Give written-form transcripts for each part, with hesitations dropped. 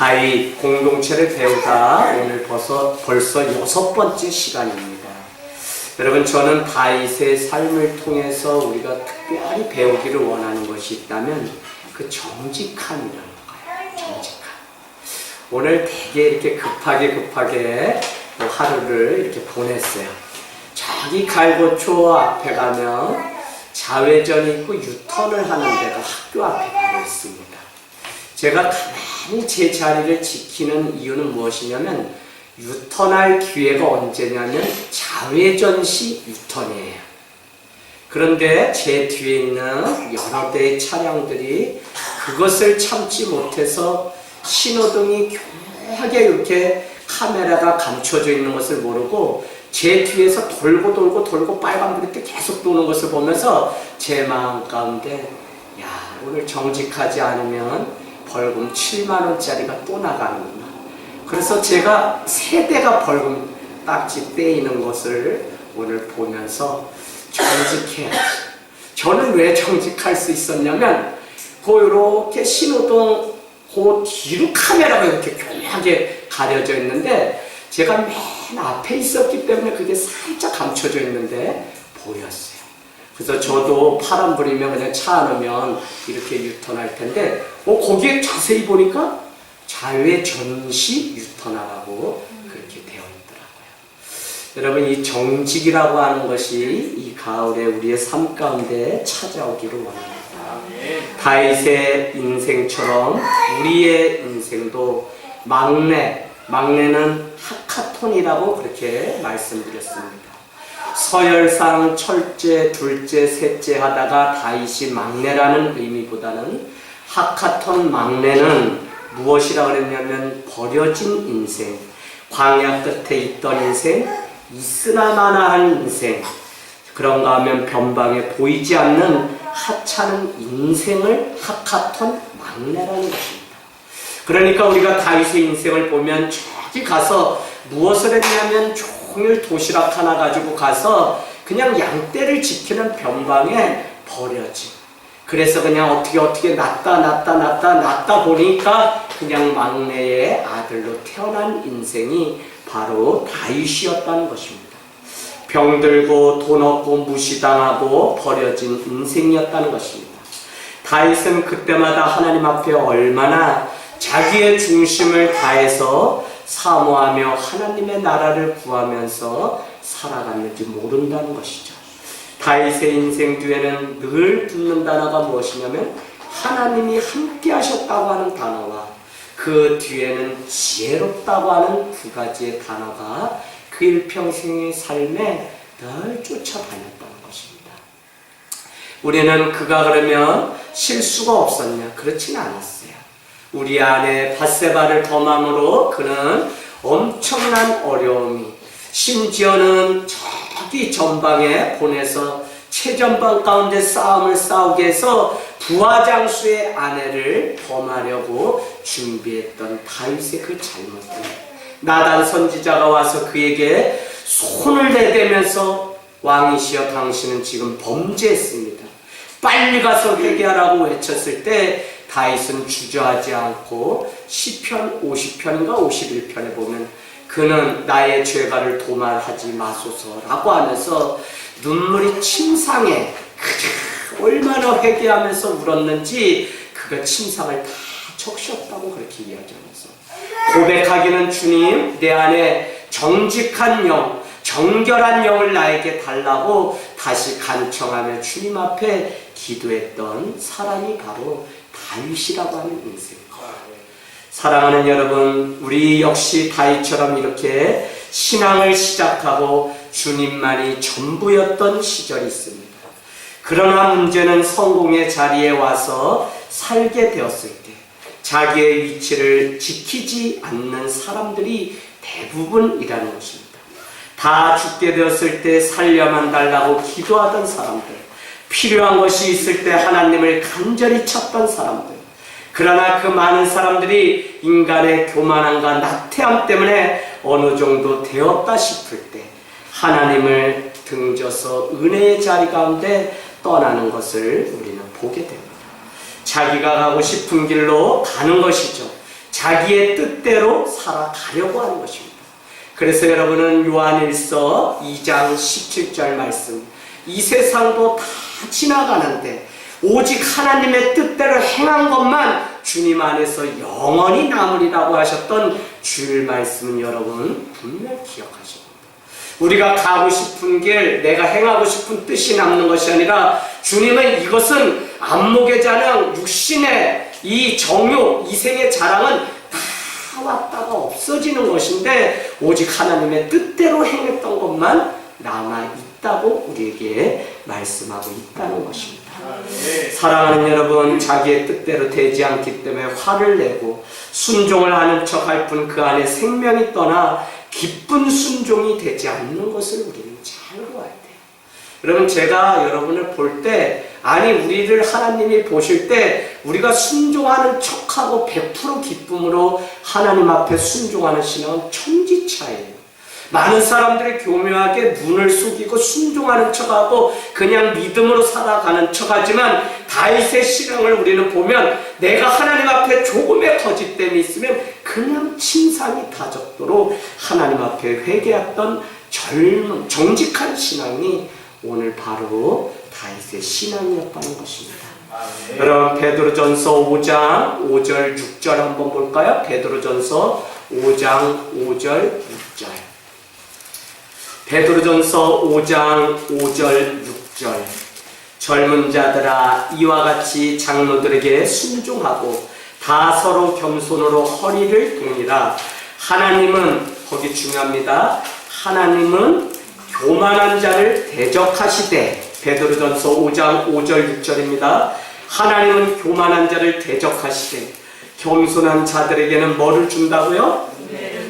다윗 공동체를 배우다 오늘 벌써 6번째 시간입니다. 여러분, 저는 다윗의 삶을 통해서 우리가 특별히 배우기를 원하는 것이 있다면 그 정직함이라는 거예요. 정직함. 오늘 되게 이렇게 급하게 하루를 이렇게 보냈어요. 저기 갈고초 앞에 가면 좌회전이 있고 유턴을 하는 데가 학교 앞에 바로 있습니다. 제가 가만히 제 자리를 지키는 이유는 무엇이냐면 유턴할 기회가 언제냐면 좌회전 시 유턴이에요. 그런데 제 뒤에 있는 여러 대의 차량들이 그것을 참지 못해서 신호등이 교묘하게 이렇게 카메라가 감춰져 있는 것을 모르고 제 뒤에서 돌고 빨간불이 때 계속 도는 것을 보면서 제 마음 가운데, 야, 오늘 정직하지 않으면 벌금 7만원짜리가 또 나가는구나. 그래서 제가 세대가 벌금 딱지 떼이는 것을 오늘 보면서 정직해야지. 저는 왜 정직할 수 있었냐면 이렇게 신호등 그 뒤로 카메라가 이렇게 교묘하게 가려져 있는데 제가 맨 앞에 있었기 때문에 그게 살짝 감춰져 있는데 보였어요. 그래서 저도 파란불이면 그냥 차 안 오면 이렇게 유턴할 텐데 거기에 자세히 보니까 좌회전시 유턴하라고 그렇게 되어 있더라고요. 여러분, 이 정직이라고 하는 것이 이 가을에 우리의 삶 가운데 찾아오기를 원합니다. 다윗의 인생처럼 우리의 인생도 막내는 하카톤이라고 그렇게 말씀드렸습니다. 서열상 첫째, 둘째, 셋째 하다가 다윗이 막내라는 의미보다는 하카톤 막내는 무엇이라고 그랬냐면 버려진 인생, 광야 끝에 있던 인생, 있으나마나한 인생, 그런가 하면 변방에 보이지 않는 하찮은 인생을 하카톤 막내라는 것입니다. 그러니까 우리가 다윗의 인생을 보면 저기 가서 무엇을 했냐면 종일 도시락 하나 가지고 가서 그냥 양떼를 지키는 변방에 버려진, 그래서 그냥 어떻게 낳다 보니까 그냥 막내의 아들로 태어난 인생이 바로 다윗이었다는 것입니다. 병들고 돈 없고 무시당하고 버려진 인생이었다는 것입니다. 다윗은 그때마다 하나님 앞에 얼마나 자기의 중심을 다해서 사모하며 하나님의 나라를 구하면서 살아갔는지 모른다는 것이죠. 다윗의 인생 뒤에는 늘 붙는 단어가 무엇이냐면 하나님이 함께 하셨다고 하는 단어와 그 뒤에는 지혜롭다고 하는 두 가지의 단어가 그 일평생의 삶에 늘 쫓아다녔다는 것입니다. 우리는 그가 그러면 실수가 없었냐? 그렇지는 않았어요. 우리 아내 밧세바를 범함으로 그는 엄청난 어려움이, 심지어는 저기 전방에 보내서 최전방 가운데 싸움을 싸우게 해서 부하장수의 아내를 범하려고 준비했던 다윗의 그 잘못을 나단 선지자가 와서 그에게 손을 내대면서 왕이시여 당신은 지금 범죄했습니다. 빨리 가서 회개하라고 외쳤을 때 다윗은 주저하지 않고 시편 50편인가 51편에 보면 그는 나의 죄가를 도말하지 마소서라고 하면서 눈물이 침상에 얼마나 회개하면서 울었는지 그가 침상을 다 적셨다고 그렇게 이야기하면서 고백하기는 주님, 내 안에 정직한 영, 정결한 영을 나에게 달라고 다시 간청하며 주님 앞에 기도했던 사람이 바로 다윗이라고 하는 인생입니다. 사랑하는 여러분, 우리 역시 다윗처럼 이렇게 신앙을 시작하고 주님만이 전부였던 시절이 있습니다. 그러나 문제는 성공의 자리에 와서 살게 되었을 때 자기의 위치를 지키지 않는 사람들이 대부분이라는 것입니다. 다 죽게 되었을 때 살려만 달라고 기도하던 사람들, 필요한 것이 있을 때 하나님을 간절히 찾던 사람들, 그러나 그 많은 사람들이 인간의 교만함과 나태함 때문에 어느 정도 되었다 싶을 때 하나님을 등져서 은혜의 자리 가운데 떠나는 것을 우리는 보게 됩니다. 자기가 가고 싶은 길로 가는 것이죠. 자기의 뜻대로 살아가려고 하는 것입니다. 그래서 여러분은 요한일서 2장 17절 말씀, 이 세상도 다 지나가는데 오직 하나님의 뜻대로 행한 것만 주님 안에서 영원히 남으리라고 하셨던 주일 말씀은 여러분 분명히 기억하십니다. 우리가 가고 싶은 길, 내가 행하고 싶은 뜻이 남는 것이 아니라 주님은 이것은 안목의 자랑, 육신의 이 정욕, 이생의 자랑은 다 왔다가 없어지는 것인데 오직 하나님의 뜻대로 행했던 것만 남아있다고 우리에게 말씀하고 있다는 것입니다. 사랑하는 여러분, 자기의 뜻대로 되지 않기 때문에 화를 내고 순종을 하는 척할 뿐 그 안에 생명이 떠나 기쁜 순종이 되지 않는 것을 우리는 잘 알아야 돼요. 여러분, 제가 여러분을 볼 때, 아니 우리를 하나님이 보실 때 우리가 순종하는 척하고 100% 기쁨으로 하나님 앞에 순종하는 신앙은 천지차이에요. 많은 사람들이 교묘하게 눈을 속이고 순종하는 척하고 그냥 믿음으로 살아가는 척하지만 다윗의 신앙을 우리는 보면 내가 하나님 앞에 조금의 거짓됨이 있으면 그냥 침상이 다적도록 하나님 앞에 회개했던 젊은 정직한 신앙이 오늘 바로 다윗의 신앙이었다는 것입니다. 여러분, 베드로전서 5장 5절 6절 한번 볼까요? 베드로전서 5장 5절 6절. 베드로전서 5장 5절 6절. 젊은 자들아, 이와 같이 장로들에게 순종하고 다 서로 겸손으로 허리를 동이라. 하나님은, 거기 중요합니다, 하나님은 교만한 자를 대적하시되, 베드로전서 5장 5절 6절입니다. 하나님은 교만한 자를 대적하시되 겸손한 자들에게는 뭐를 준다고요?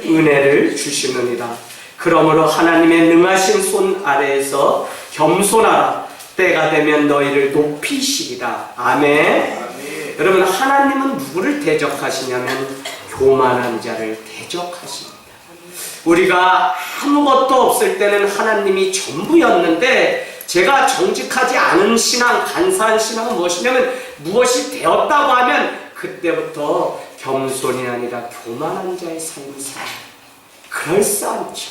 은혜를 주시느니라. 그러므로 하나님의 능하신 손 아래에서 겸손하라. 때가 되면 너희를 높이시리라. 아멘. 여러분, 하나님은 누구를 대적하시냐면 교만한 자를 대적하십니다. 우리가 아무것도 없을 때는 하나님이 전부였는데, 제가 정직하지 않은 신앙, 간사한 신앙은 무엇이냐면, 무엇이 되었다고 하면 그때부터 겸손이 아니라 교만한 자의 삶을 살아요. 그럴싸하죠.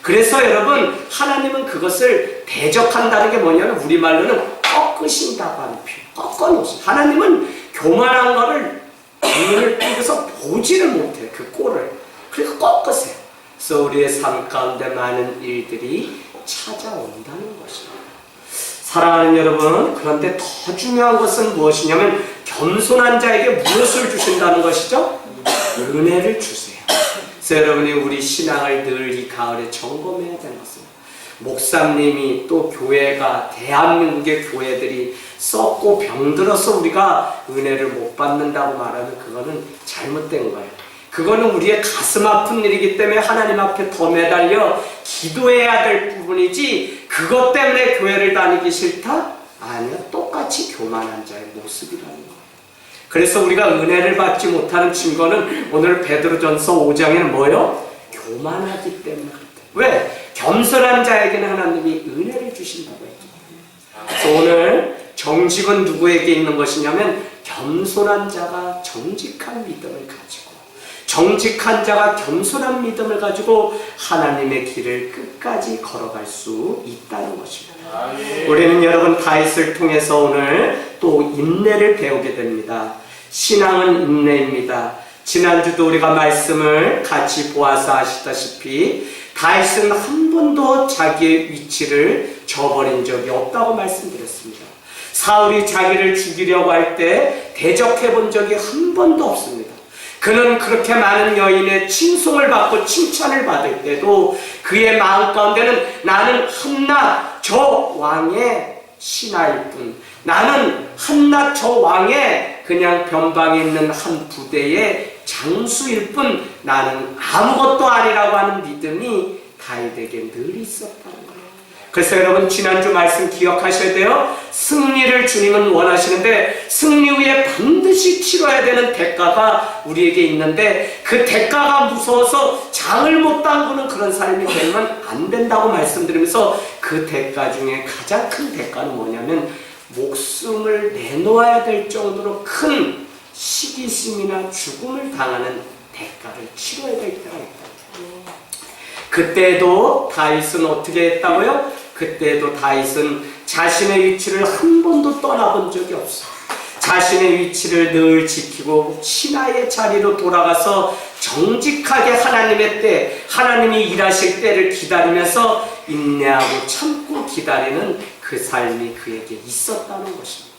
그래서 여러분, 하나님은 그것을 대적한다는 게 뭐냐면 우리말로는 꺾으신다고 하는 표현. 꺾어놓으신. 하나님은 교만한 거를 눈을 뜨고서 보지를 못해요. 그 꼴을. 그래서 꺾으세요. 그래서 우리의 삶 가운데 많은 일들이 찾아온다는 것입니다. 사랑하는 여러분, 그런데 더 중요한 것은 무엇이냐면 겸손한 자에게 무엇을 주신다는 것이죠? 은혜를 주세요. 그래서 여러분이 우리 신앙을 늘 이 가을에 점검해야 되는 것입니다. 목사님이 또 교회가, 대한민국의 교회들이 썩고 병들어서 우리가 은혜를 못 받는다고 말하면 그거는 잘못된 거예요. 그거는 우리의 가슴 아픈 일이기 때문에 하나님 앞에 더 매달려 기도해야 될 부분이지, 그것 때문에 교회를 다니기 싫다? 아니요. 똑같이 교만한 자의 모습이라는 거예요. 그래서 우리가 은혜를 받지 못하는 증거는 오늘 베드로전서 5장에는 뭐예요? 교만하기 때문에 그렇다. 왜? 겸손한 자에게는 하나님이 은혜를 주신다고 했죠. 그래서 오늘 정직은 누구에게 있는 것이냐면 겸손한 자가 정직한 믿음을 가지고, 정직한 자가 겸손한 믿음을 가지고 하나님의 길을 끝까지 걸어갈 수 있다는 것입니다. 우리는 여러분 다윗을 통해서 오늘 또 인내를 배우게 됩니다. 신앙은 인내입니다. 지난주도 우리가 말씀을 같이 보아서 아시다시피 다윗은 한 번도 자기의 위치를 저버린 적이 없다고 말씀드렸습니다. 사울이 자기를 죽이려고 할 때 대적해 본 적이 한 번도 없습니다. 그는 그렇게 많은 여인의 칭송을 받고 칭찬을 받을 때도 그의 마음 가운데는 나는 한낱 저 왕의 신하일 뿐, 나는 한낱 저 왕의 그냥 변방에 있는 한 부대의 장수일 뿐, 나는 아무것도 아니라고 하는 믿음이 다윗에게 늘 있었다는 거예요. 그래서 여러분, 지난주 말씀 기억하셔야 돼요. 승리를 주님은 원하시는데 승리 후에 반드시 치러야 되는 대가가 우리에게 있는데, 그 대가가 무서워서 장을 못 담그는 그런 삶이 되면 안 된다고 말씀드리면서, 그 대가 중에 가장 큰 대가는 뭐냐면 목숨을 내놓아야 될 정도로 큰 시기심이나 죽음을 당하는 대가를 치러야 될 때가 있다. 그때도 다윗은 어떻게 했다고요? 그때도 다윗은 자신의 위치를 한 번도 떠나본 적이 없어. 자신의 위치를 늘 지키고 신하의 자리로 돌아가서 정직하게 하나님의 때, 하나님이 일하실 때를 기다리면서 인내하고 참고 기다리는 그 삶이 그에게 있었다는 것입니다.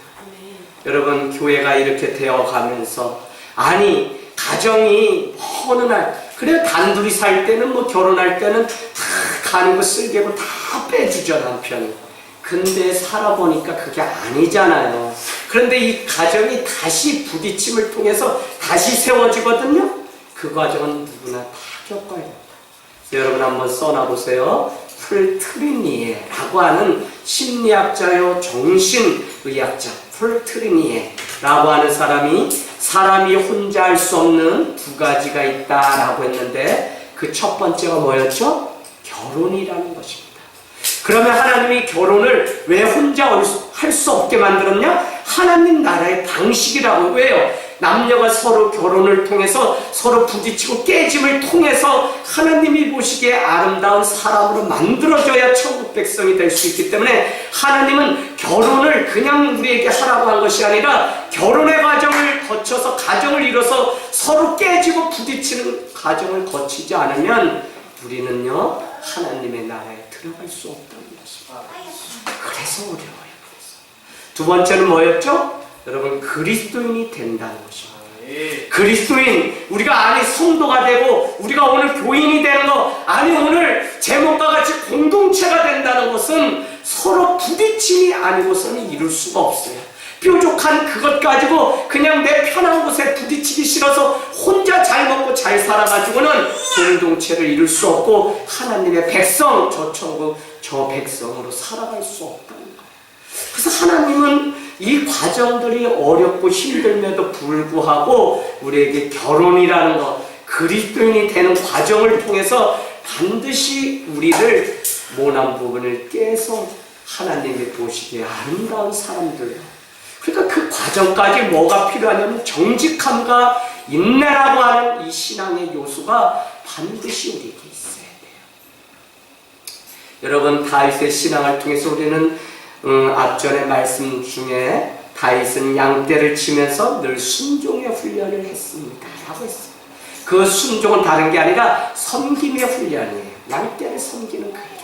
여러분, 교회가 이렇게 되어가면서, 아니 가정이 어느 날, 그래 단둘이 살 때는 뭐 결혼할 때는 다 가는 거 쓸개고 다 빼주죠, 남편이. 근데 살아보니까 그게 아니잖아요. 그런데 이 가정이 다시 부딪힘을 통해서 다시 세워지거든요. 그 과정은 누구나 다 겪어야 됩니다. 여러분 한번 써놔보세요. 풀트리니에라고 하는 심리학자요 정신의학자 풀트리니에라고 하는 사람이 혼자 할 수 없는 두 가지가 있다라고 했는데, 그 첫 번째가 뭐였죠? 결혼이라는 것입니다. 그러면 하나님이 결혼을 왜 혼자 할 수 없게 만들었냐? 하나님 나라의 방식이라고. 왜요? 남녀가 서로 결혼을 통해서 서로 부딪히고 깨짐을 통해서 하나님이 보시기에 아름다운 사람으로 만들어져야 천국 백성이 될 수 있기 때문에, 하나님은 결혼을 그냥 우리에게 하라고 한 것이 아니라 결혼의 과정을 거쳐서 가정을 이뤄서 서로 깨지고 부딪히는 과정을 거치지 않으면 우리는요 하나님의 나라에 들어갈 수 없다는 것입니다. 그래서 어려워요. 두 번째는 뭐였죠? 여러분, 그리스도인이 된다는 것입니다. 그리스도인, 우리가 아니 성도가 되고 우리가 오늘 교인이 되는 거, 아니 오늘 제목과 같이 공동체가 된다는 것은 서로 부딪힘이 아니고서는 이룰 수가 없어요. 뾰족한 그것 가지고 그냥 내 편한 곳에 부딪히기 싫어서 혼자 잘 먹고 잘 살아가지고는 공동체를 이룰 수 없고 하나님의 백성, 저 천국 저 백성으로 살아갈 수 없다는 거예요. 그래서 하나님은 이 과정들이 어렵고 힘들면도 불구하고 우리에게 결혼이라는 것, 그리스도인이 되는 과정을 통해서 반드시 우리를 모난 부분을 깨서 하나님이 보시기에 아름다운 사람들로, 그러니까 그 과정까지 뭐가 필요하냐면 정직함과 인내라고 하는 이 신앙의 요소가 반드시 우리에게 있어야 돼요. 여러분, 다윗의 신앙을 통해서 우리는 앞전의 말씀 중에 다윗은 양떼를 치면서 늘 순종의 훈련을 했습니다 라고 했어요. 그 순종은 다른 게 아니라 섬김의 훈련이에요. 양떼를 섬기는 그 일.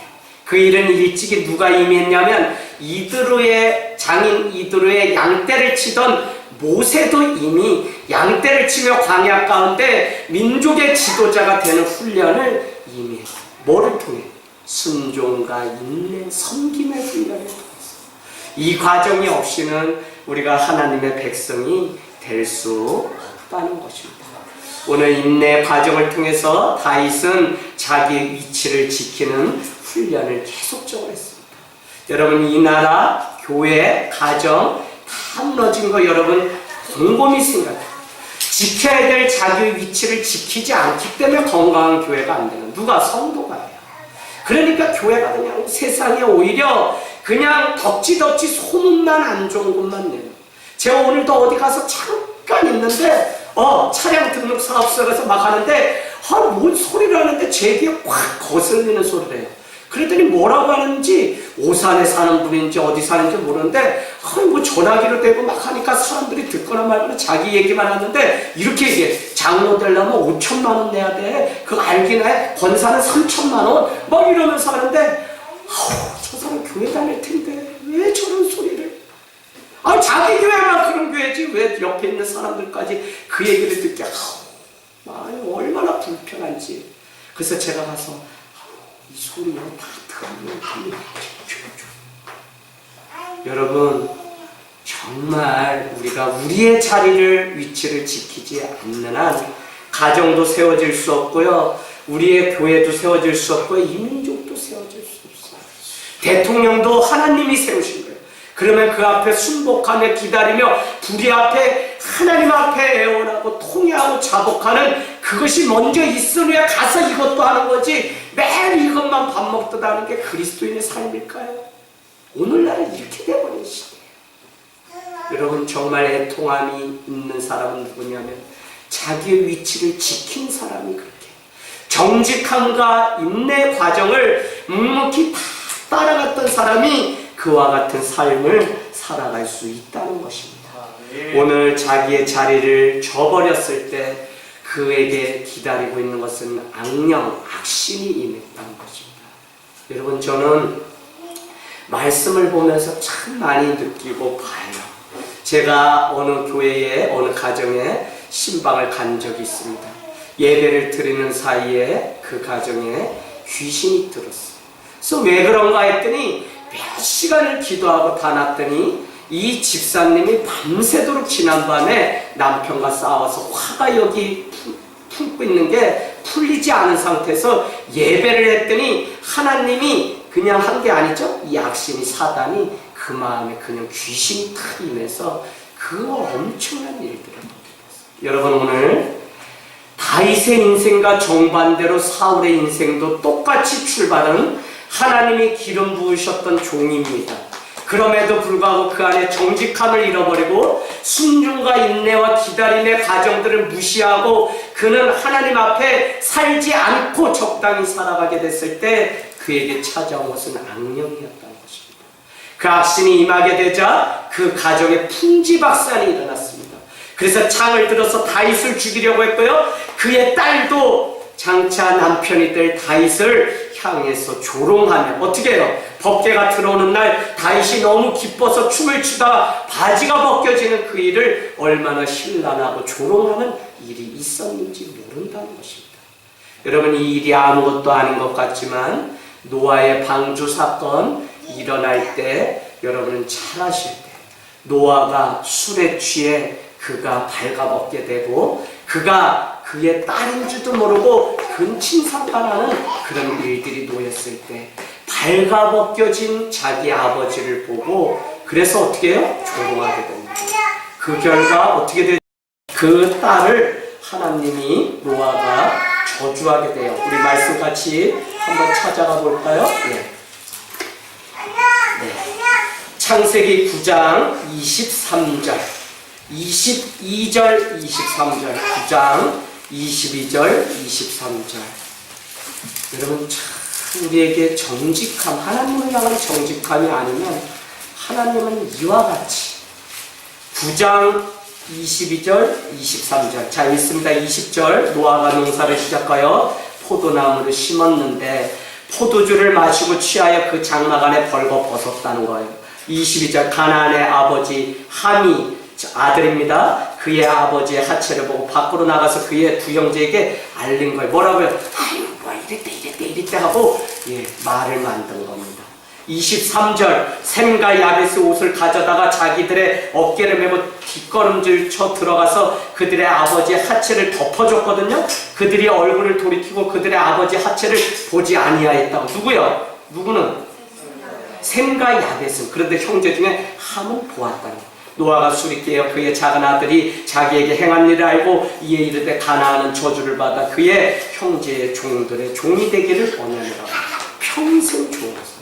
그 일은 일찍이 누가 이미 했냐면 이드로의 장인 이드로의 양떼를 치던 모세도 이미 양떼를 치며 광야 가운데 민족의 지도자가 되는 훈련을 이미 했어요. 뭐를 통해? 순종과 인내, 섬김의 훈련을 통해서. 이 과정이 없이는 우리가 하나님의 백성이 될 수 없다는 것입니다. 오늘 인내 과정을 통해서 다윗은 자기 위치를 지키는 훈련을 계속적으로 했습니다. 여러분, 이 나라, 교회, 가정 다 무너진 거 여러분 곰곰이 생각해요. 지켜야 될 자기 위치를 지키지 않기 때문에 건강한 교회가 안 되는, 누가? 성도가요. 그러니까 교회가 그냥 세상에 오히려 그냥 덕지덕지 소문난 안 좋은 것만 내요. 제가 오늘도 어디 가서 잠깐 있는데 차량 등록 사업소에 가서 막 하는데 뭔 소리를 하는데 제 귀에 확 거슬리는 소리를 해요. 그랬더니 뭐라고 하는지, 오산에 사는 분인지 어디 사는지 모르는데 뭐 전화기로 대고 막 하니까 사람들이 듣거나 말거나 자기 얘기만 하는데 이렇게 얘기해. 장로 되려면 5천만 원 내야 돼. 그거 알긴 해. 권사는 3천만 원. 막 이러면서 하는데 저 사람 교회 다닐 텐데 왜 저런 소리를. 자기 교회만 그런 교회지 왜 옆에 있는 사람들까지 그 얘기를 듣게. 얼마나 불편한지. 그래서 제가 가서 이 소리를 다 들으면 여러분, 정말 우리가 우리의 자리를, 위치를 지키지 않는 한 가정도 세워질 수 없고요, 우리의 교회도 세워질 수 없고요, 이 민족도 세워질 수 없어요. 대통령도 하나님이 세우신 거예요. 그러면 그 앞에 순복하며 기다리며 불의 앞에, 하나님 앞에 애원하고 통회하고 자복하는, 그것이 먼저 있은 후에 가서 이것도 하는 거지 매일 이것만 밥 먹듯 하는 게 그리스도인의 삶일까요? 오늘날은 이렇게 돼버린 시대예요. 여러분 정말 애통함이 있는 사람은 누구냐면 자기의 위치를 지킨 사람이 그렇게 정직함과 인내 과정을 묵묵히 다 따라갔던 사람이 그와 같은 삶을 살아갈 수 있다는 것입니다. 오늘 자기의 자리를 저버렸을 때 그에게 기다리고 있는 것은 악령, 악신이 임했다는 것입니다. 여러분 저는 말씀을 보면서 참 많이 느끼고 봐요. 제가 어느 교회에 어느 가정에 신방을 간 적이 있습니다. 예배를 드리는 사이에 그 가정에 귀신이 들었어요. 그래서 왜 그런가 했더니 몇 시간을 기도하고 다 났더니 이 집사님이 밤새도록 지난밤에 남편과 싸워서 화가 여기 품고 있는 게 풀리지 않은 상태에서 예배를 했더니 하나님이 그냥 한 게 아니죠. 이 악신이 사단이 그 마음에 그냥 귀신이 탁 임해서 그 엄청난 일들을 벌였어요. 여러분 오늘 다윗의 인생과 정반대로 사울의 인생도 똑같이 출발한 하나님이 기름 부으셨던 종입니다. 그럼에도 불구하고 그 안에 정직함을 잃어버리고 순종과 인내와 기다림의 과정들을 무시하고 그는 하나님 앞에 살지 않고 적당히 살아가게 됐을 때 그에게 찾아온 것은 악령이었다는 것입니다. 그 악신이 임하게 되자 그 가정에 풍지박산이 일어났습니다. 그래서 창을 들어서 다윗을 죽이려고 했고요. 그의 딸도 장차 남편이 될 다윗을 향해서 조롱하며 어떻게 해요? 법궤가 들어오는 날 다윗이 너무 기뻐서 춤을 추다 바지가 벗겨지는 그 일을 얼마나 신란하고 조롱하는 일이 있었는지 모른다는 것입니다. 여러분 이 일이 아무것도 아닌 것 같지만 노아의 방주 사건 일어날 때 여러분은 잘 아실 때 노아가 술에 취해 그가 발가벗게 되고 그가 그의 딸인 줄도 모르고 근친상간하는 그런 일들이 놓였을 때 발가벗겨진 자기 아버지를 보고 그래서 어떻게 해요? 조롱하게 됩니다. 그 결과 어떻게 되죠? 그 딸을 하나님이 노아가 저주하게 돼요. 우리 말씀 같이 한번 찾아가 볼까요? 네. 창세기 9장 23절 22절 23절 9장 22절 23절 여러분 참 우리에게 정직함 하나님을 향한 정직함이 아니면 하나님은 이와 같이 9장 22절 23절 자 읽습니다. 20절 노아가 농사를 시작하여 포도나무를 심었는데 포도주를 마시고 취하여 그 장막 안에 벌거벗었다는 거예요. 22절 가나안의 아버지 함이 아들입니다. 그의 아버지의 하체를 보고 밖으로 나가서 그의 두 형제에게 알린 거예요. 뭐라고요? 아유 뭐 이랬대 하고 말을 만든 겁니다. 23절 셈과 야베스 옷을 가져다가 자기들의 어깨를 메고 뒷걸음질 쳐 들어가서 그들의 아버지의 하체를 덮어줬거든요. 그들이 얼굴을 돌이키고 그들의 아버지 하체를 보지 아니하였다고. 누구요? 누구는? 셈과 야베스. 그런데 형제 중에 함은 보았다는 거예요. 노아가 술이 깨어 그의 작은 아들이 자기에게 행한 일을 알고 이에 이르되 가나안은 저주를 받아 그의 형제의 종들의 종이 되기를 원하노라. 평생 종으로서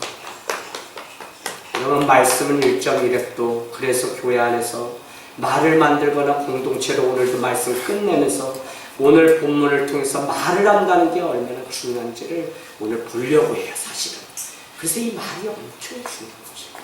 여러분 말씀은 1.1획도 그래서 교회 안에서 말을 만들거나 공동체로 오늘도 말씀 끝내면서 오늘 본문을 통해서 말을 한다는 게 얼마나 중요한지를 오늘 보려고 해요. 사실은 그래서 이 말이 엄청 중요한 것입니다.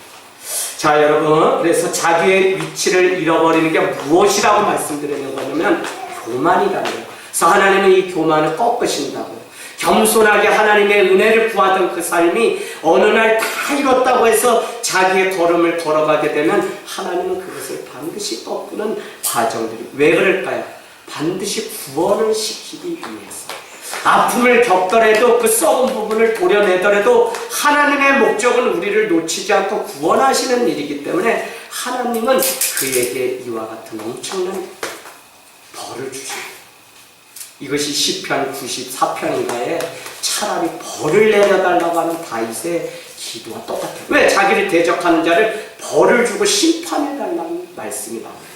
자 여러분 그래서 자기의 위치를 잃어버리는 게 무엇이라고 말씀드리는 거냐면 교만이라는 거예요. 그래서 하나님은 이 교만을 꺾으신다고요. 겸손하게 하나님의 은혜를 구하던 그 삶이 어느 날 다 잃었다고 해서 자기의 걸음을 걸어가게 되면 하나님은 그것을 반드시 꺾는 과정들이 왜 그럴까요? 반드시 구원을 시키기 위해서 아픔을 겪더라도 그 썩은 부분을 도려내더라도 하나님의 목적은 우리를 놓치지 않고 구원하시는 일이기 때문에 하나님은 그에게 이와 같은 엄청난 벌을 주십니다. 이것이 시편 94편인가에 차라리 벌을 내려달라고 하는 다윗의 기도와 똑같아요. 왜? 자기를 대적하는 자를 벌을 주고 심판해달라는 말씀이 나옵니다.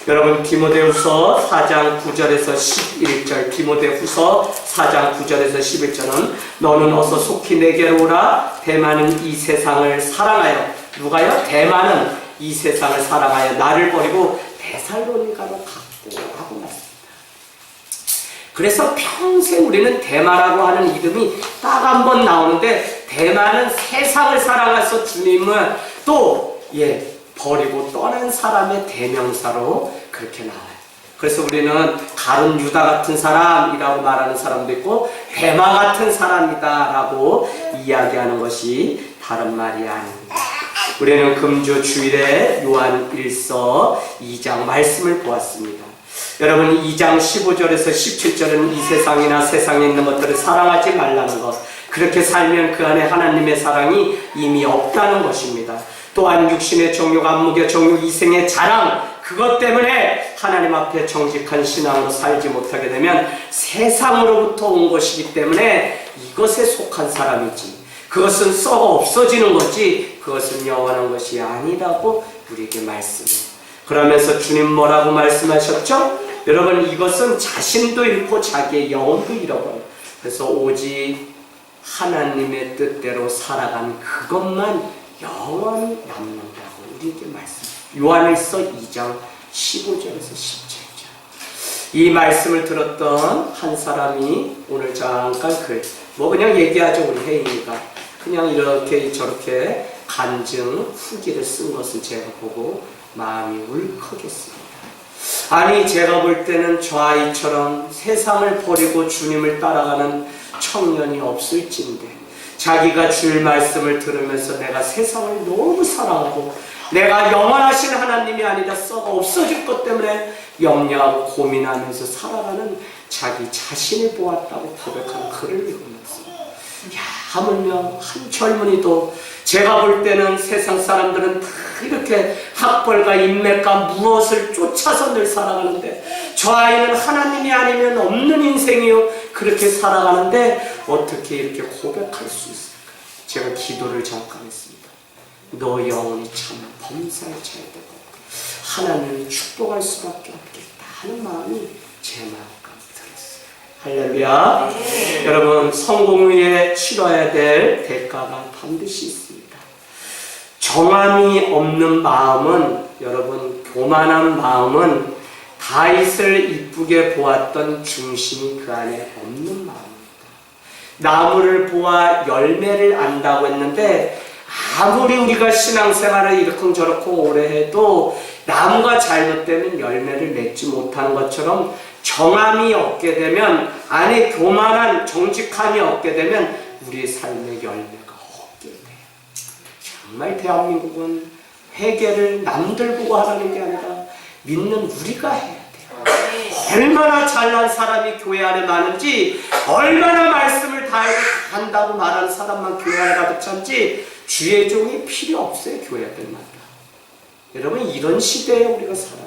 여러분 디모데후서 4장 9절에서 11절 디모데후서 4장 9절에서 11절은 너는 어서 속히 내게로 오라. 대만은 이 세상을 사랑하여 누가요? 대만은 이 세상을 사랑하여 나를 버리고 데살로니가로 갔고 하고 말씀합니다. 그래서 평생 우리는 데마라고 하는 이름이 딱 한 번 나오는데, 데마는 세상을 사랑해서 주님을 또 버리고 떠난 사람의 대명사로 그렇게 나와요. 그래서 우리는 가룟 유다 같은 사람이라고 말하는 사람도 있고 데마 같은 사람이다 라고 이야기하는 것이 다른 말이 아닙니다. 우리는 금주 주일에 요한 1서 2장 말씀을 보았습니다. 여러분, 2장 15절에서 17절은 이 세상이나 세상에 있는 것들을 사랑하지 말라는 것, 그렇게 살면 그 안에 하나님의 사랑이 이미 없다는 것입니다. 또한 육신의 정욕, 안목의 정욕, 이생의 자랑, 그것 때문에 하나님 앞에 정직한 신앙으로 살지 못하게 되면 세상으로부터 온 것이기 때문에 이것에 속한 사람이지, 그것은 썩어 없어지는 거지 그것은 영원한 것이 아니라고 우리에게 말씀해요. 그러면서 주님 뭐라고 말씀하셨죠? 여러분, 이것은 자신도 잃고 자기의 영혼도 잃어버려요. 그래서 오직 하나님의 뜻대로 살아간 그것만 영원히 남는다고 우리에게 말씀해요. 요한일서 2장 15절에서 17절. 이 말씀을 들었던 한 사람이 오늘 잠깐 그냥 얘기하죠. 우리 혜인이가 그냥 이렇게 저렇게 간증 후기를 쓴 것을 제가 보고 마음이 울컥했습니다. 아니, 제가 볼 때는 저 아이처럼 세상을 버리고 주님을 따라가는 청년이 없을진데, 자기가 주일 말씀을 들으면서 내가 세상을 너무 사랑하고 내가 영원하신 하나님이 아니라 썩어 없어질 것 때문에 염려하고 고민하면서 살아가는 자기 자신을 보았다고 고백한 글을 읽으면서, 하물며 한 젊은이도 제가 볼 때는 세상 사람들은 다 이렇게 학벌과 인맥과 무엇을 쫓아서 늘 살아가는데 저 아이는 하나님이 아니면 없는 인생이요, 그렇게 살아가는데 어떻게 이렇게 고백할 수 있을까? 제가 기도를 잠깐 했습니다. 너 영혼이 참 범사에 차야 되고 하나님을 축복할 수밖에 없겠다 하는 마음이 제 마음과 들었어요. 할렐루야. 네. 여러분, 성공 위에 치러야 될 대가가 반드시 있습니다. 정함이 없는 마음은, 여러분, 교만한 마음은 다윗을 이쁘게 보았던 중심이 그 안에 없는 마음입니다. 나무를 보아 열매를 안다고 했는데, 아무리 우리가 신앙생활을 이러쿵저러쿵 오래 해도 나무가 잘못되면 열매를 맺지 못하는 것처럼 정함이 없게 되면, 안에 교만한 정직함이 없게 되면 우리의 삶의 열매가 없게 돼요. 정말 대한민국은 회개를 남들 보고 하라는 게 아니라 믿는 우리가 해야 돼요. 얼마나 잘난 사람이 교회 안에 많은지, 얼마나 말씀을 다 한다고 말하는 사람만 교회 안에 가득 찬지 주의 종이 필요 없어요. 교회들마다. 여러분, 이런 시대에 우리가 살아가요.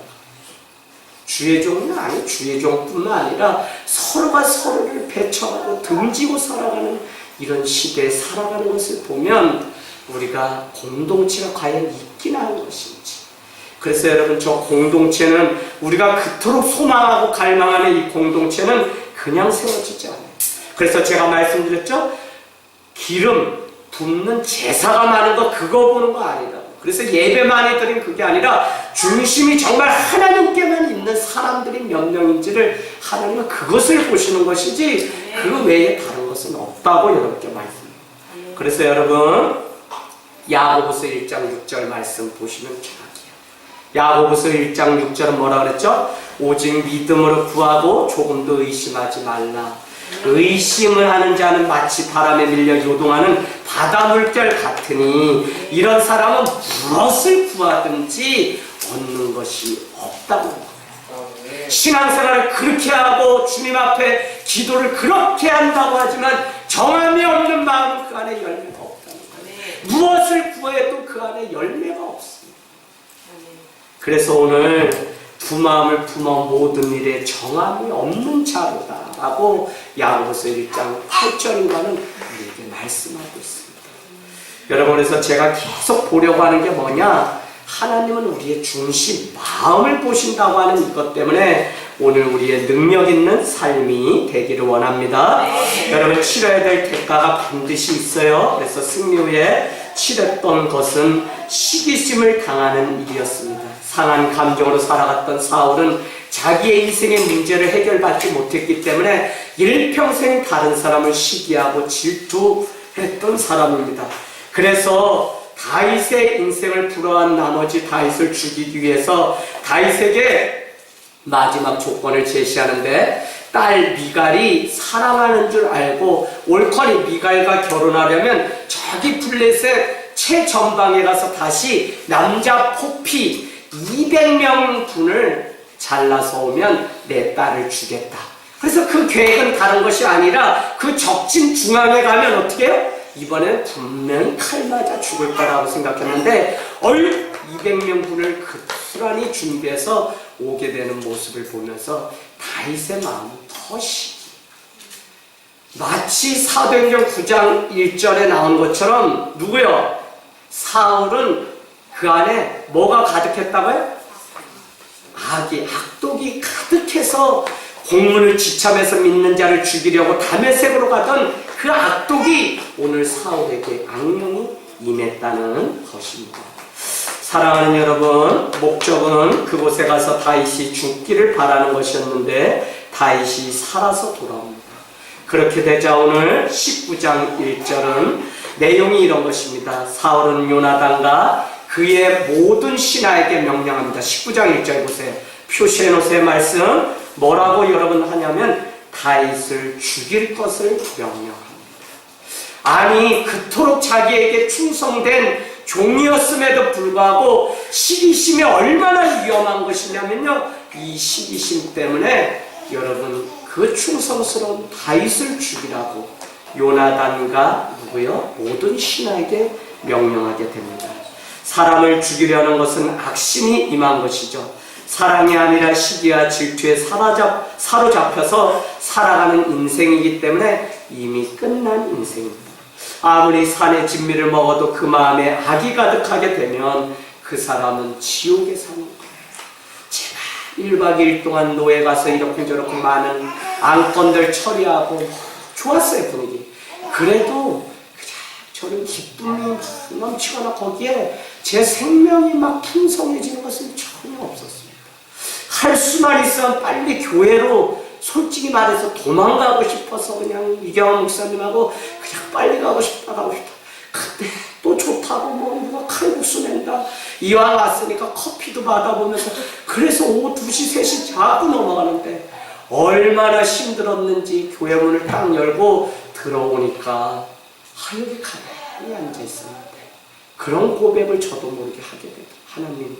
주의 종은 아니, 주의 종뿐만 아니라 서로가 서로를 배척하고 등지고 살아가는 이런 시대에 살아가는 것을 보면 우리가 공동체가 과연 있긴 한 것인지. 그래서 여러분, 저 공동체는 우리가 그토록 소망하고 갈망하는 이 공동체는 그냥 세워지지 않아요. 그래서 제가 말씀드렸죠? 기름 붓는 제사가 많은 거 그거 보는 거 아니라고. 그래서 예배 많이 드린 그게 아니라 중심이 정말 하나님께만 있는 사람들이 몇 명인지를 하나님은 그것을 보시는 것이지 그 외에 다른 것은 없다고 여러분께 말씀해요. 그래서 여러분, 야고보서 1장 6절 말씀 보시면 정확해요. 야고보서 1장 6절은 뭐라 그랬죠? 오직 믿음으로 구하고 조금도 의심하지 말라. 의심을 하는 자는 마치 바람에 밀려 요동하는 바다 물결 같으니 이런 사람은 무엇을 구하든지 얻는 것이 없다고 하는 거예요. 신앙생활을 그렇게 하고 주님 앞에 기도를 그렇게 한다고 하지만 정함이 없는 마음은 그 안에 열매가 없다는 거예요. 무엇을 구해도 그 안에 열매가 없습니다. 그래서 오늘 두 마음을 품어 모든 일에 정함이 없는 자로다 라고 야고보서 1장 8절인가는 우리에게 말씀하고 있습니다. 여러분, 그래서 제가 계속 보려고 하는 게 뭐냐, 하나님은 우리의 중심, 마음을 보신다고 하는 이것 때문에 오늘 우리의 능력 있는 삶이 되기를 원합니다. 여러분, 치러야 될 대가가 반드시 있어요. 그래서 승리 후에 치렀던 것은 시기심을 당하는 일이었습니다. 상한 감정으로 살아갔던 사울은 자기의 인생의 문제를 해결받지 못했기 때문에 일평생 다른 사람을 시기하고 질투했던 사람입니다. 그래서 다윗의 인생을 불허한 나머지 다윗을 죽이기 위해서 다윗에게 마지막 조건을 제시하는데, 딸 미갈이 사랑하는 줄 알고 옳거니 미갈과 결혼하려면 저기 블레셋 최전방에 가서 다시 남자 포피 200명 분을 잘라서 오면 내 딸을 주겠다. 그래서 그 계획은 다른 것이 아니라 그 적진 중앙에 가면 어떻게 해요? 이번엔 분명히 칼 맞아 죽을 거라고 생각했는데 200명 분을 고스란히 준비해서 오게 되는 모습을 보면서 다윗의 마음은 더 시기. 마치 사도행전 9장 1절에 나온 것처럼 누구요? 사울은 그 안에 뭐가 가득했다고요? 악독이 가득해서 공문을 지참해서 믿는 자를 죽이려고 다메섹으로 가던 그 악독이 오늘 사울에게 악령이 임했다는 것입니다. 사랑하는 여러분, 목적은 그곳에 가서 다윗이 죽기를 바라는 것이었는데 다윗이 살아서 돌아옵니다. 그렇게 되자 오늘 19장 1절은 내용이 이런 것입니다. 사울은 요나단과 그의 모든 신하에게 명령합니다. 19장 1절 보세요. 표시해 놓으세요. 말씀 뭐라고 여러분 하냐면 다윗을 죽일 것을 명령합니다. 아니, 그토록 자기에게 충성된 종이었음에도 불구하고 시기심이 얼마나 위험한 것이냐면요, 이 시기심 때문에 여러분 그 충성스러운 다윗을 죽이라고 요나단과 누구요? 모든 신하에게 명령하게 됩니다. 사람을 죽이려는 것은 악심이 임한 것이죠. 사랑이 아니라 시기와 질투에 사로잡혀서 살아가는 인생이기 때문에 이미 끝난 인생입니다. 아무리 산의 진미를 먹어도 그 마음에 악이 가득하게 되면 그 사람은 지옥에 사는 거예요. 제가 1박 2일 동안 노예 가서 이렇게 저렇게 많은 안건들 처리하고 좋았어요, 분위기. 그래도 저는 기쁨이 넘치거나 거기에 제 생명이 막 풍성해지는 것은 전혀 없었습니다. 할 수만 있으면 빨리 교회로 솔직히 말해서 도망가고 싶어서 그냥 이경환 목사님하고 그냥 빨리 가고 싶다. 근데 또 좋다고 뭐 누가 칼국수 낸다. 이왕 왔으니까 커피도 받아보면서 그래서 오후 2시 3시 자꾸 넘어가는데 얼마나 힘들었는지 교회 문을 딱 열고 들어오니까 여기 가만히 앉아있었는데 그런 고백을 저도 모르게 하게 됩니다. 하나님,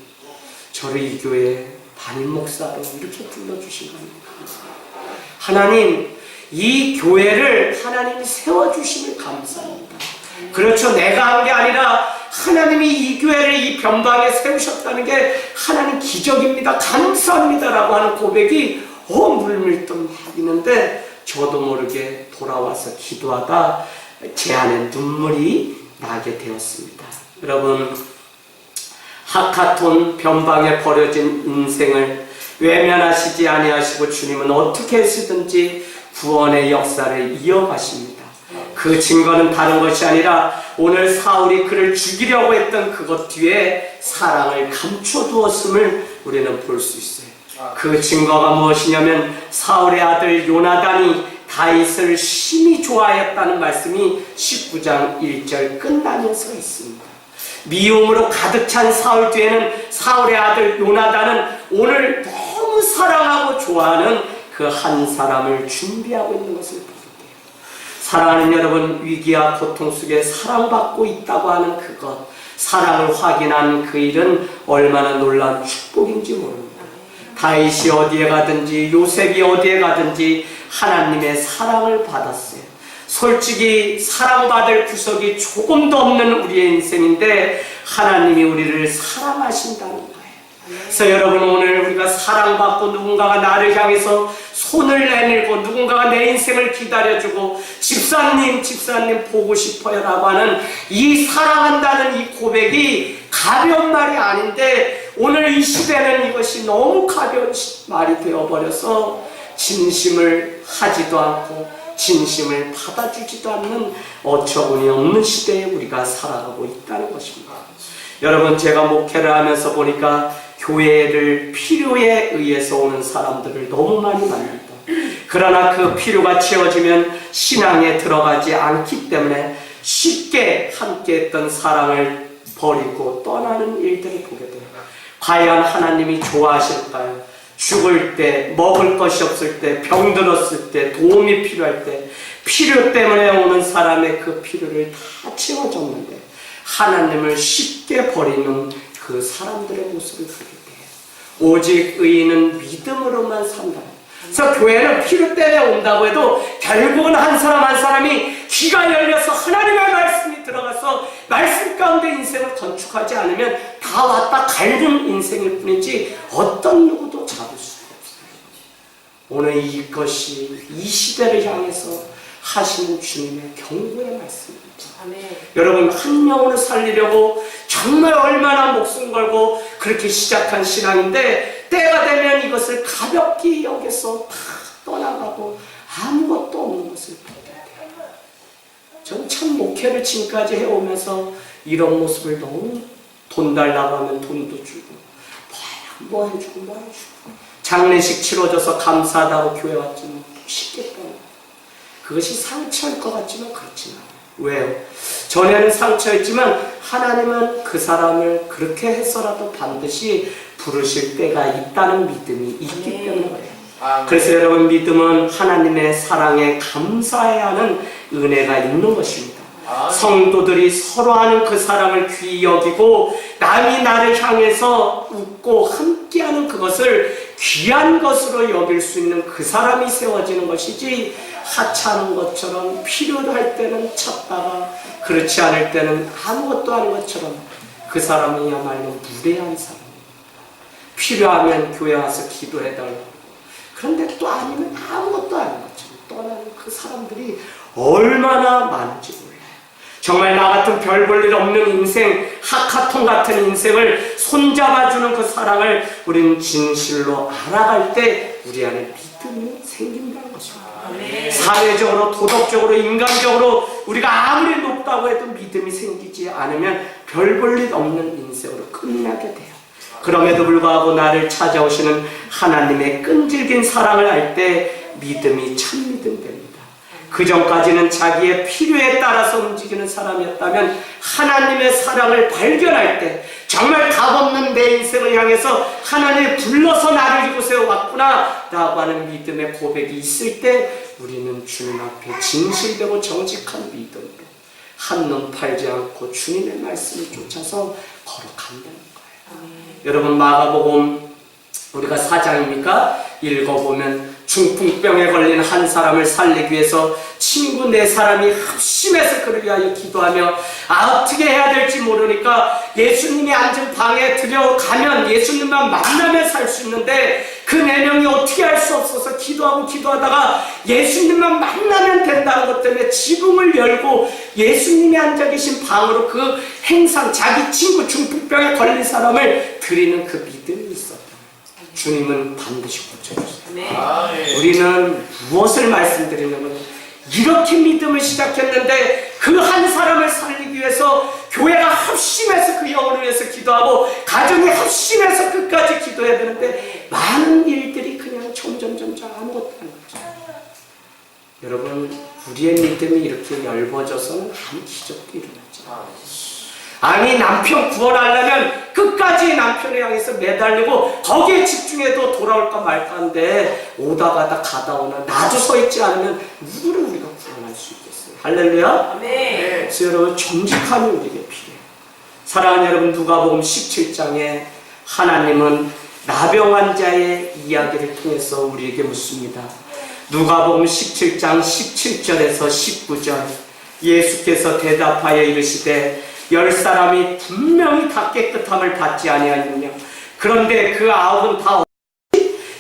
저를 이 교회에 담임 목사로 이렇게 불러주신 겁니다. 하나님, 이 교회를 하나님이 세워주심을 감사합니다. 그렇죠. 내가 한 게 아니라 하나님이 이 교회를 이 변방에 세우셨다는 게 하나님 기적입니다. 감사합니다라고 하는 고백이 물밀듯 있는데 저도 모르게 돌아와서 기도하다 제 안에 눈물이 나게 되었습니다. 여러분, 하카톤 변방에 버려진 인생을 외면하시지 아니하시고 주님은 어떻게 해서든지 구원의 역사를 이어가십니다. 그 증거는 다른 것이 아니라 오늘 사울이 그를 죽이려고 했던 그것 뒤에 사랑을 감춰두었음을 우리는 볼 수 있어요. 그 증거가 무엇이냐면 사울의 아들 요나단이 다윗을 심히 좋아했다는 말씀이 19장 1절 끝나면서 있습니다. 미움으로 가득 찬 사울 뒤에는 사울의 아들 요나단은 오늘 너무 사랑하고 좋아하는 그 한 사람을 준비하고 있는 것을 보게 돼요. 사랑하는 여러분, 위기와 고통 속에 사랑받고 있다고 하는 그것, 사랑을 확인한 그 일은 얼마나 놀라운 축복인지 모릅니다. 다윗이 어디에 가든지 요셉이 어디에 가든지 하나님의 사랑을 받았어요. 솔직히 사랑받을 구석이 조금도 없는 우리의 인생인데 하나님이 우리를 사랑하신다는 거예요. 그래서 여러분, 오늘 우리가 사랑받고 누군가가 나를 향해서 손을 내밀고 누군가가 내 인생을 기다려주고 집사님 보고 싶어요 라고 하는 이 사랑한다는 이 고백이 가벼운 말이 아닌데 오늘 이 시대는 이것이 너무 가벼운 말이 되어버려서 진심을 하지도 않고 진심을 받아주지도 않는 어처구니 없는 시대에 우리가 살아가고 있다는 것입니다. 여러분, 제가 목회를 하면서 보니까 교회를 필요에 의해서 오는 사람들을 너무 많이 만납니다. 그러나 그 필요가 채워지면 신앙에 들어가지 않기 때문에 쉽게 함께했던 사랑을 버리고 떠나는 일들을 보게 돼요. 과연 하나님이 좋아하실까요? 죽을 때, 먹을 것이 없을 때, 병들었을 때, 도움이 필요할 때 필요 때문에 오는 사람의 그 필요를 다 채워줬는데 하나님을 쉽게 버리는 그 사람들의 모습을 보게 돼요. 오직 의인은 믿음으로만 산다. 그래서 교회는 필요 때문에 온다고 해도 결국은 한 사람 한 사람이 귀가 열려서 하나님의 말씀이 들어가서 말씀 가운데 인생을 건축하지 않으면 다 왔다 가는 인생일 뿐이지 어떤 누구도 잡을 수가 없어요. 오늘 이것이 이 시대를 향해서 하시는 주님의 경고의 말씀입니다. 아멘. 여러분, 한 영혼을 살리려고 정말 얼마나 목숨 걸고 그렇게 시작한 신앙인데 때가 되면 이것을 가볍게 여겨서 다 떠나가고 아무것도 없는 것을 보게 돼요. 저는 참 목회를 지금까지 해오면서 이런 모습을 너무 돈 달라고 하면 돈도 주고 뭐 해주고 장례식 치러져서 감사하다고 교회 왔지만 쉽게 떠나. 그것이 상처일 것 같지만 그렇지 않아요. 왜요? 전에는 상처였지만 하나님은 그 사람을 그렇게 해서라도 반드시 부르실 때가 있다는 믿음이 있기 때문에 그래요. 그래서 여러분, 믿음은 하나님의 사랑에 감사해야 하는 은혜가 있는 것입니다. 성도들이 서로 하는 그 사랑을 귀히 여기고 남이 나를 향해서 웃고 함께하는 그것을 귀한 것으로 여길 수 있는 그 사람이 세워지는 것이지 하찮은 것처럼 필요할 때는 찾다가 그렇지 않을 때는 아무것도 아닌 것처럼 그 사람이야말로 무례한 사람입니다. 필요하면 교회 와서 기도해달라고 그런데 또 아니면 아무것도 아닌 것처럼 떠나는 그 사람들이 얼마나 많은지 몰라요. 정말 나 같은 별 볼 일 없는 인생, 하카통 같은 인생을 손잡아주는 그 사랑을 우리는 진실로 알아갈 때 우리 안에 믿음이 생긴다는 것입니다. 사회적으로, 도덕적으로, 인간적으로 우리가 아무리 높다고 해도 믿음이 생기지 않으면 별 볼 일 없는 인생으로 끝나게 돼요. 그럼에도 불구하고 나를 찾아오시는 하나님의 끈질긴 사랑을 알 때 믿음이 참 믿음 됩니다. 그 전까지는 자기의 필요에 따라서 움직이는 사람이었다면 하나님의 사랑을 발견할 때 정말 값없는 내 인생을 향해서 하나님이 불러서 나를 이곳에 왔구나 라고 하는 믿음의 고백이 있을 때 우리는 주님 앞에 진실되고 정직한 믿음으로 한눈 팔지 않고 주님의 말씀을 쫓아서 걸어간다는 거예요. 여러분, 마가복음 우리가 4장입니까? 읽어보면 중풍병에 걸린 한 사람을 살리기 위해서 친구 4사람이 합심해서 그를 위하여 기도하며 어떻게 해야 될지 모르니까 예수님이 앉은 방에 들어가면 예수님만 만나면 살 수 있는데 그 4명이 어떻게 할 수 없어서 기도하다가 예수님만 만나면 된다는 것 때문에 지붕을 열고 예수님이 앉아 계신 방으로 그 행상, 자기 친구 중풍병에 걸린 사람을 드리는 그 믿음이 있었다. 주님은 반드시 고쳐주세요. 우리는 무엇을 말씀드리는 거예요? 이렇게 믿음을 시작했는데 그 한 사람을 살리기 위해서 교회가 합심해서 그 영혼을 위해서 기도하고 가정이 합심해서 끝까지 기도해야 되는데 많은 일들이 그냥 점점 아무것도 아닌 거죠. 여러분, 우리의 믿음이 이렇게 얇아져서는 아무 기적도 일어나지 않아요. 아니, 남편 구원하려면 끝까지 남편을 향해서 매달리고 거기에 집중해도 돌아올까 말까 한데 오다 가다 오나 나도 서 있지 않으면 누구를 우리가 구원할 수 있겠어요? 할렐루야? 네. 그래서 여러분, 정직함이 우리에게 필요해요. 사랑하는 여러분, 누가복음 17장에 하나님은 나병 자의 이야기를 통해서 우리에게 묻습니다. 누가복음 17장 17절에서 19절 예수께서 대답하여 이르시되 10사람이 분명히 다 깨끗함을 받지 아니하였느냐. 그런데 그 9은 다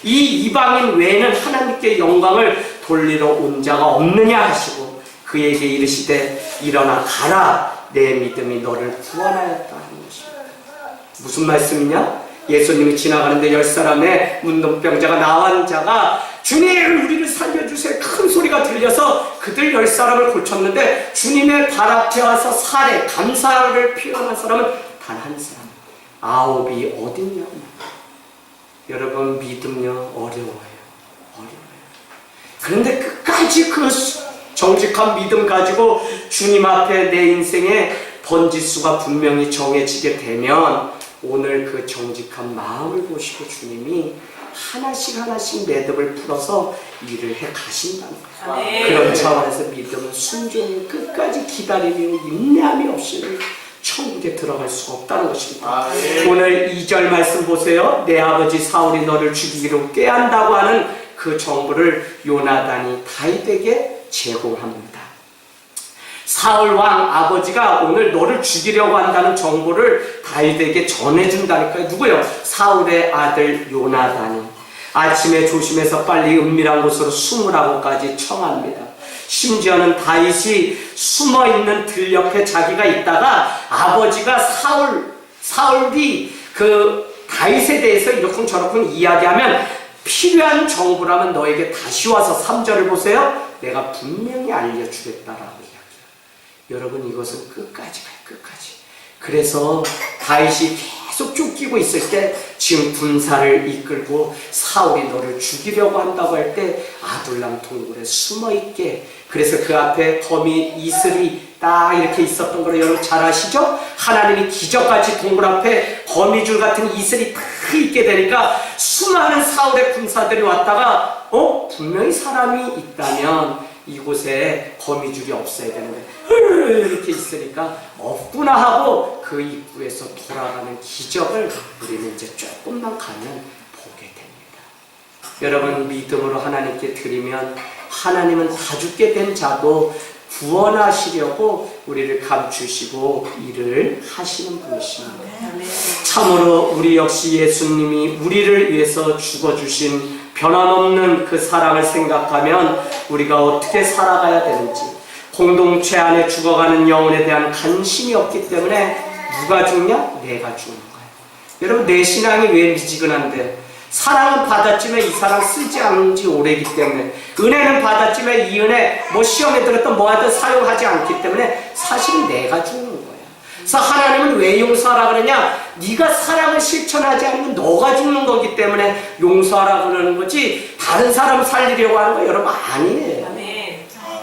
이 이방인 외에는 하나님께 영광을 돌리러 온 자가 없느냐 하시고 그에게 이르시되 일어나 가라, 내 믿음이 너를 구원하였다 하는 것입니다. 무슨 말씀이냐? 예수님이 지나가는데 10사람의 문둥병자가 나온 자가 주님 우리를 살려주세요 큰 소리가 들려 들려서 그들 10사람을 고쳤는데 주님의 발 앞에 와서 사례, 감사를 표현한 사람은 단 한 사람. 9이 어딨냐? 여러분, 믿음요 어려워요. 그런데 끝까지 그 정직한 믿음 가지고 주님 앞에 내 인생의 번지수가 분명히 정해지게 되면 오늘 그 정직한 마음을 보시고 주님이 하나씩 매듭을 풀어서 일을 해 가신다는 거예요. 그런 차원에서 믿음은 순종이 끝까지 기다리며 인내함이 없이는 천국에 들어갈 수가 없다는 것입니다. 오늘 2절 말씀 보세요. 내 아버지 사울이 너를 죽이기로 꾀한다고 하는 그 정보를 요나단이 다윗에게 제공합니다. 사울 왕 아버지가 오늘 너를 죽이려고 한다는 정보를 다윗에게 전해준다니까요. 누구요? 사울의 아들 요나단이 아침에 조심해서 빨리 은밀한 곳으로 숨으라고까지 청합니다. 심지어는 다윗이 숨어있는 들 옆에 자기가 있다가 아버지가 사울이 그 다윗에 대해서 이러쿵저러쿵 이야기하면 필요한 정보라면 너에게 다시 와서 3절을 보세요. 내가 분명히 알려주겠다라고 이야기해요. 여러분, 이것은 끝까지 가요. 끝까지. 그래서 다윗이 계속 쫓기고 있을 때 지금 군사를 이끌고 사울이 너를 죽이려고 한다고 할 때 아둘람 동굴에 숨어있게, 그래서 그 앞에 거미 이슬이 딱 이렇게 있었던 걸 여러분 잘 아시죠? 하나님이 기적같이 동굴 앞에 거미줄 같은 이슬이 딱 있게 되니까 수많은 사울의 군사들이 왔다가 분명히 사람이 있다면 이곳에 거미줄이 없어야 되는데 이렇게 있으니까 없구나 하고 그 입구에서 돌아가는 기적을 우리는 이제 조금만 가면 보게 됩니다. 여러분, 믿음으로 하나님께 드리면 하나님은 다 죽게 된 자도 구원하시려고 우리를 감추시고 일을 하시는 분이십니다. 참으로 우리 역시 예수님이 우리를 위해서 죽어주신 변함없는 그 사랑을 생각하면 우리가 어떻게 살아가야 되는지, 공동체 안에 죽어가는 영혼에 대한 관심이 없기 때문에 누가 죽냐? 내가 죽는 거예요. 여러분, 내 신앙이 왜 미지근한데? 사랑은 받았지만 이 사랑 쓰지 않은 지 오래이기 때문에, 은혜는 받았지만 이 은혜 시험에 들었던 뭐하든 사용하지 않기 때문에 사실은 내가 죽는 거야. 그래서 하나님은 왜 용서하라 그러냐? 네가 사랑을 실천하지 않으면 너가 죽는 거기 때문에 용서하라 그러는 거지, 다른 사람 살리려고 하는 거 여러분 아니에요.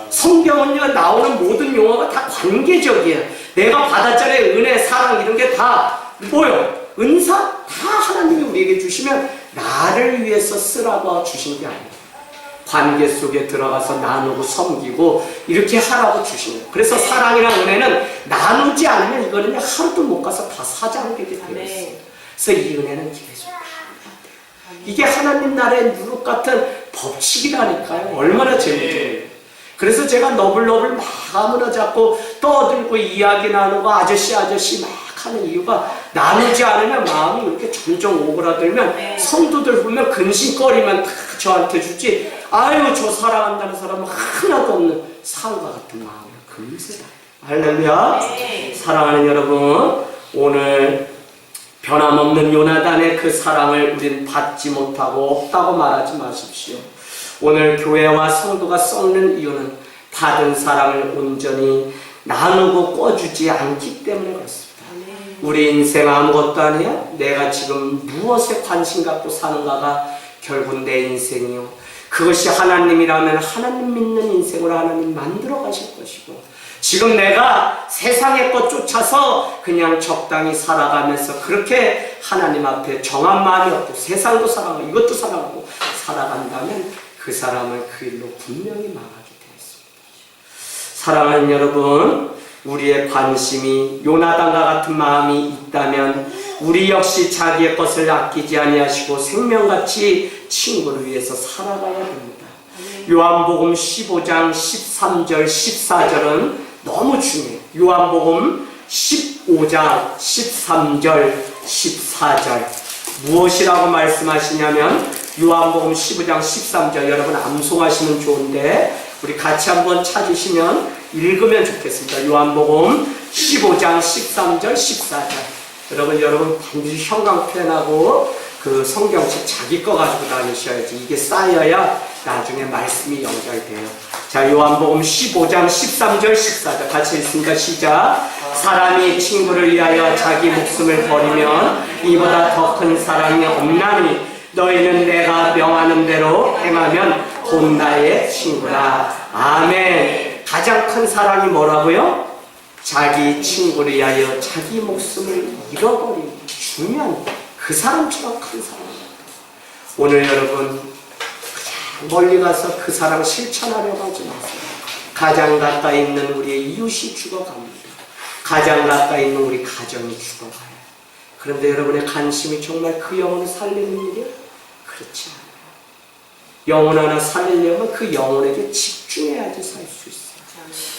성경은요, 나오는 모든 용어가 다 관계적이에요. 내가 받았잖아요. 은혜, 사랑 이런 게 다 뭐요? 은사? 다 하나님이 우리에게 주시면 나를 위해서 쓰라고 주신 게 아니에요. 관계 속에 들어가서 나누고 섬기고 이렇게 하라고 주신 거예요. 그래서 사랑이랑 은혜는 나누지 않으면 이거는 하루도 못 가서 다 사장되게 되어 있어요. 그래서 이 은혜는 계속 나눠야 돼요. 이게 하나님 나라의 누룩 같은 법칙이라니까요. 얼마나 재밌어요. 그래서 제가 너블너블 막 아무나 잡고 떠들고 이야기 나누고 아저씨 막 하는 이유가, 나누지 않으면 마음이 이렇게 점점 오그라들면 성도들 보면 근심거리만 다 저한테 주지, 아유 저 사랑한다는 사람은 하나도 없는 상과 같은 마음을 금세 다. 할렐루야. 사랑하는 여러분, 오늘 변함없는 요나단의 그 사랑을 우리는 받지 못하고 없다고 말하지 마십시오. 오늘 교회와 성도가 썩는 이유는 받은 사랑을 온전히 나누고 꿔주지 않기 때문에 그렇습니다. 우리 인생 아무것도 아니야? 내가 지금 무엇에 관심 갖고 사는가가 결국 내 인생이요. 그것이 하나님이라면 하나님 믿는 인생으로 하나님 만들어 가실 것이고, 지금 내가 세상의 것 쫓아서 그냥 적당히 살아가면서 그렇게 하나님 앞에 정한 마음이 없고 세상도 사랑하고 이것도 사랑하고 살아간다면 그 사람을 그 일로 분명히 망하게 되어 있습니다. 사랑하는 여러분, 우리의 관심이 요나단과 같은 마음이 있다면 우리 역시 자기의 것을 아끼지 아니하시고 생명같이 친구를 위해서 살아가야 됩니다. 요한복음 15장 13절 14절은 너무 중요해요. 요한복음 15장 13절 14절 무엇이라고 말씀하시냐면, 요한복음 15장 13절 여러분 암송하시면 좋은데 우리 같이 한번 찾으시면 읽으면 좋겠습니다. 요한복음 15장 13절 14절 여러분 반드시 형광펜하고 그 성경책 자기 거 가지고 다니셔야지, 이게 쌓여야 나중에 말씀이 연결돼요. 자, 자, 요한복음 15장 13절 14절 같이 읽습니다. 시작. 사람이 친구를 위하여 자기 목숨을 버리면 이보다 더 큰 사랑이 없나니 너희는 내가 명하는 대로 행하면 곧 나의 친구라. 아멘. 가장 큰 사랑이 뭐라고요? 자기 친구를 위하여 자기 목숨을 잃어버리면 주면 그 사람처럼 큰 사랑입니다. 오늘 여러분 멀리 가서 그 사랑 실천하려고 하지 마세요. 가장 가까이 있는 우리의 이웃이 죽어갑니다. 가장 가까이 있는 우리 가정이 죽어가요. 그런데 여러분의 관심이 정말 그 영혼을 살리는 일이요? 그렇지 않아요. 영혼 하나 살리려면 그 영혼에게 집중해야지 살 수 있어요.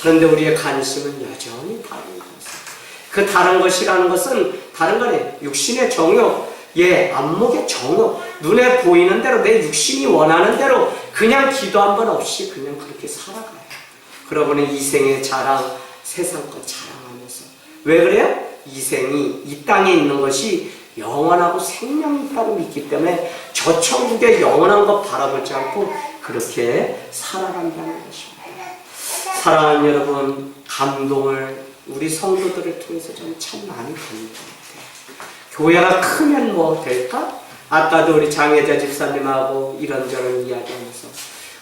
그런데 우리의 관심은 여전히 다른 것이에요. 그 다른 것이라는 것은 다른 거예요. 육신의 정욕, 안목의 정욕, 눈에 보이는 대로 내 육신이 원하는 대로 그냥 기도 한 번 없이 그냥 그렇게 살아가요. 그러고는 이생의 자랑, 세상 것 자랑하면서. 왜 그래요? 이생이 이 땅에 있는 것이 영원하고 생명이 있다고 믿기 때문에 저 천국의 영원한 것 바라보지 않고 그렇게 살아간다는 것입니다. 사랑하는 여러분, 감동을 우리 성도들을 통해서 저는 참 많이 받는 것 같아요. 교회가 크면 뭐 될까? 아까도 우리 장혜자 집사님하고 이런저런 이야기하면서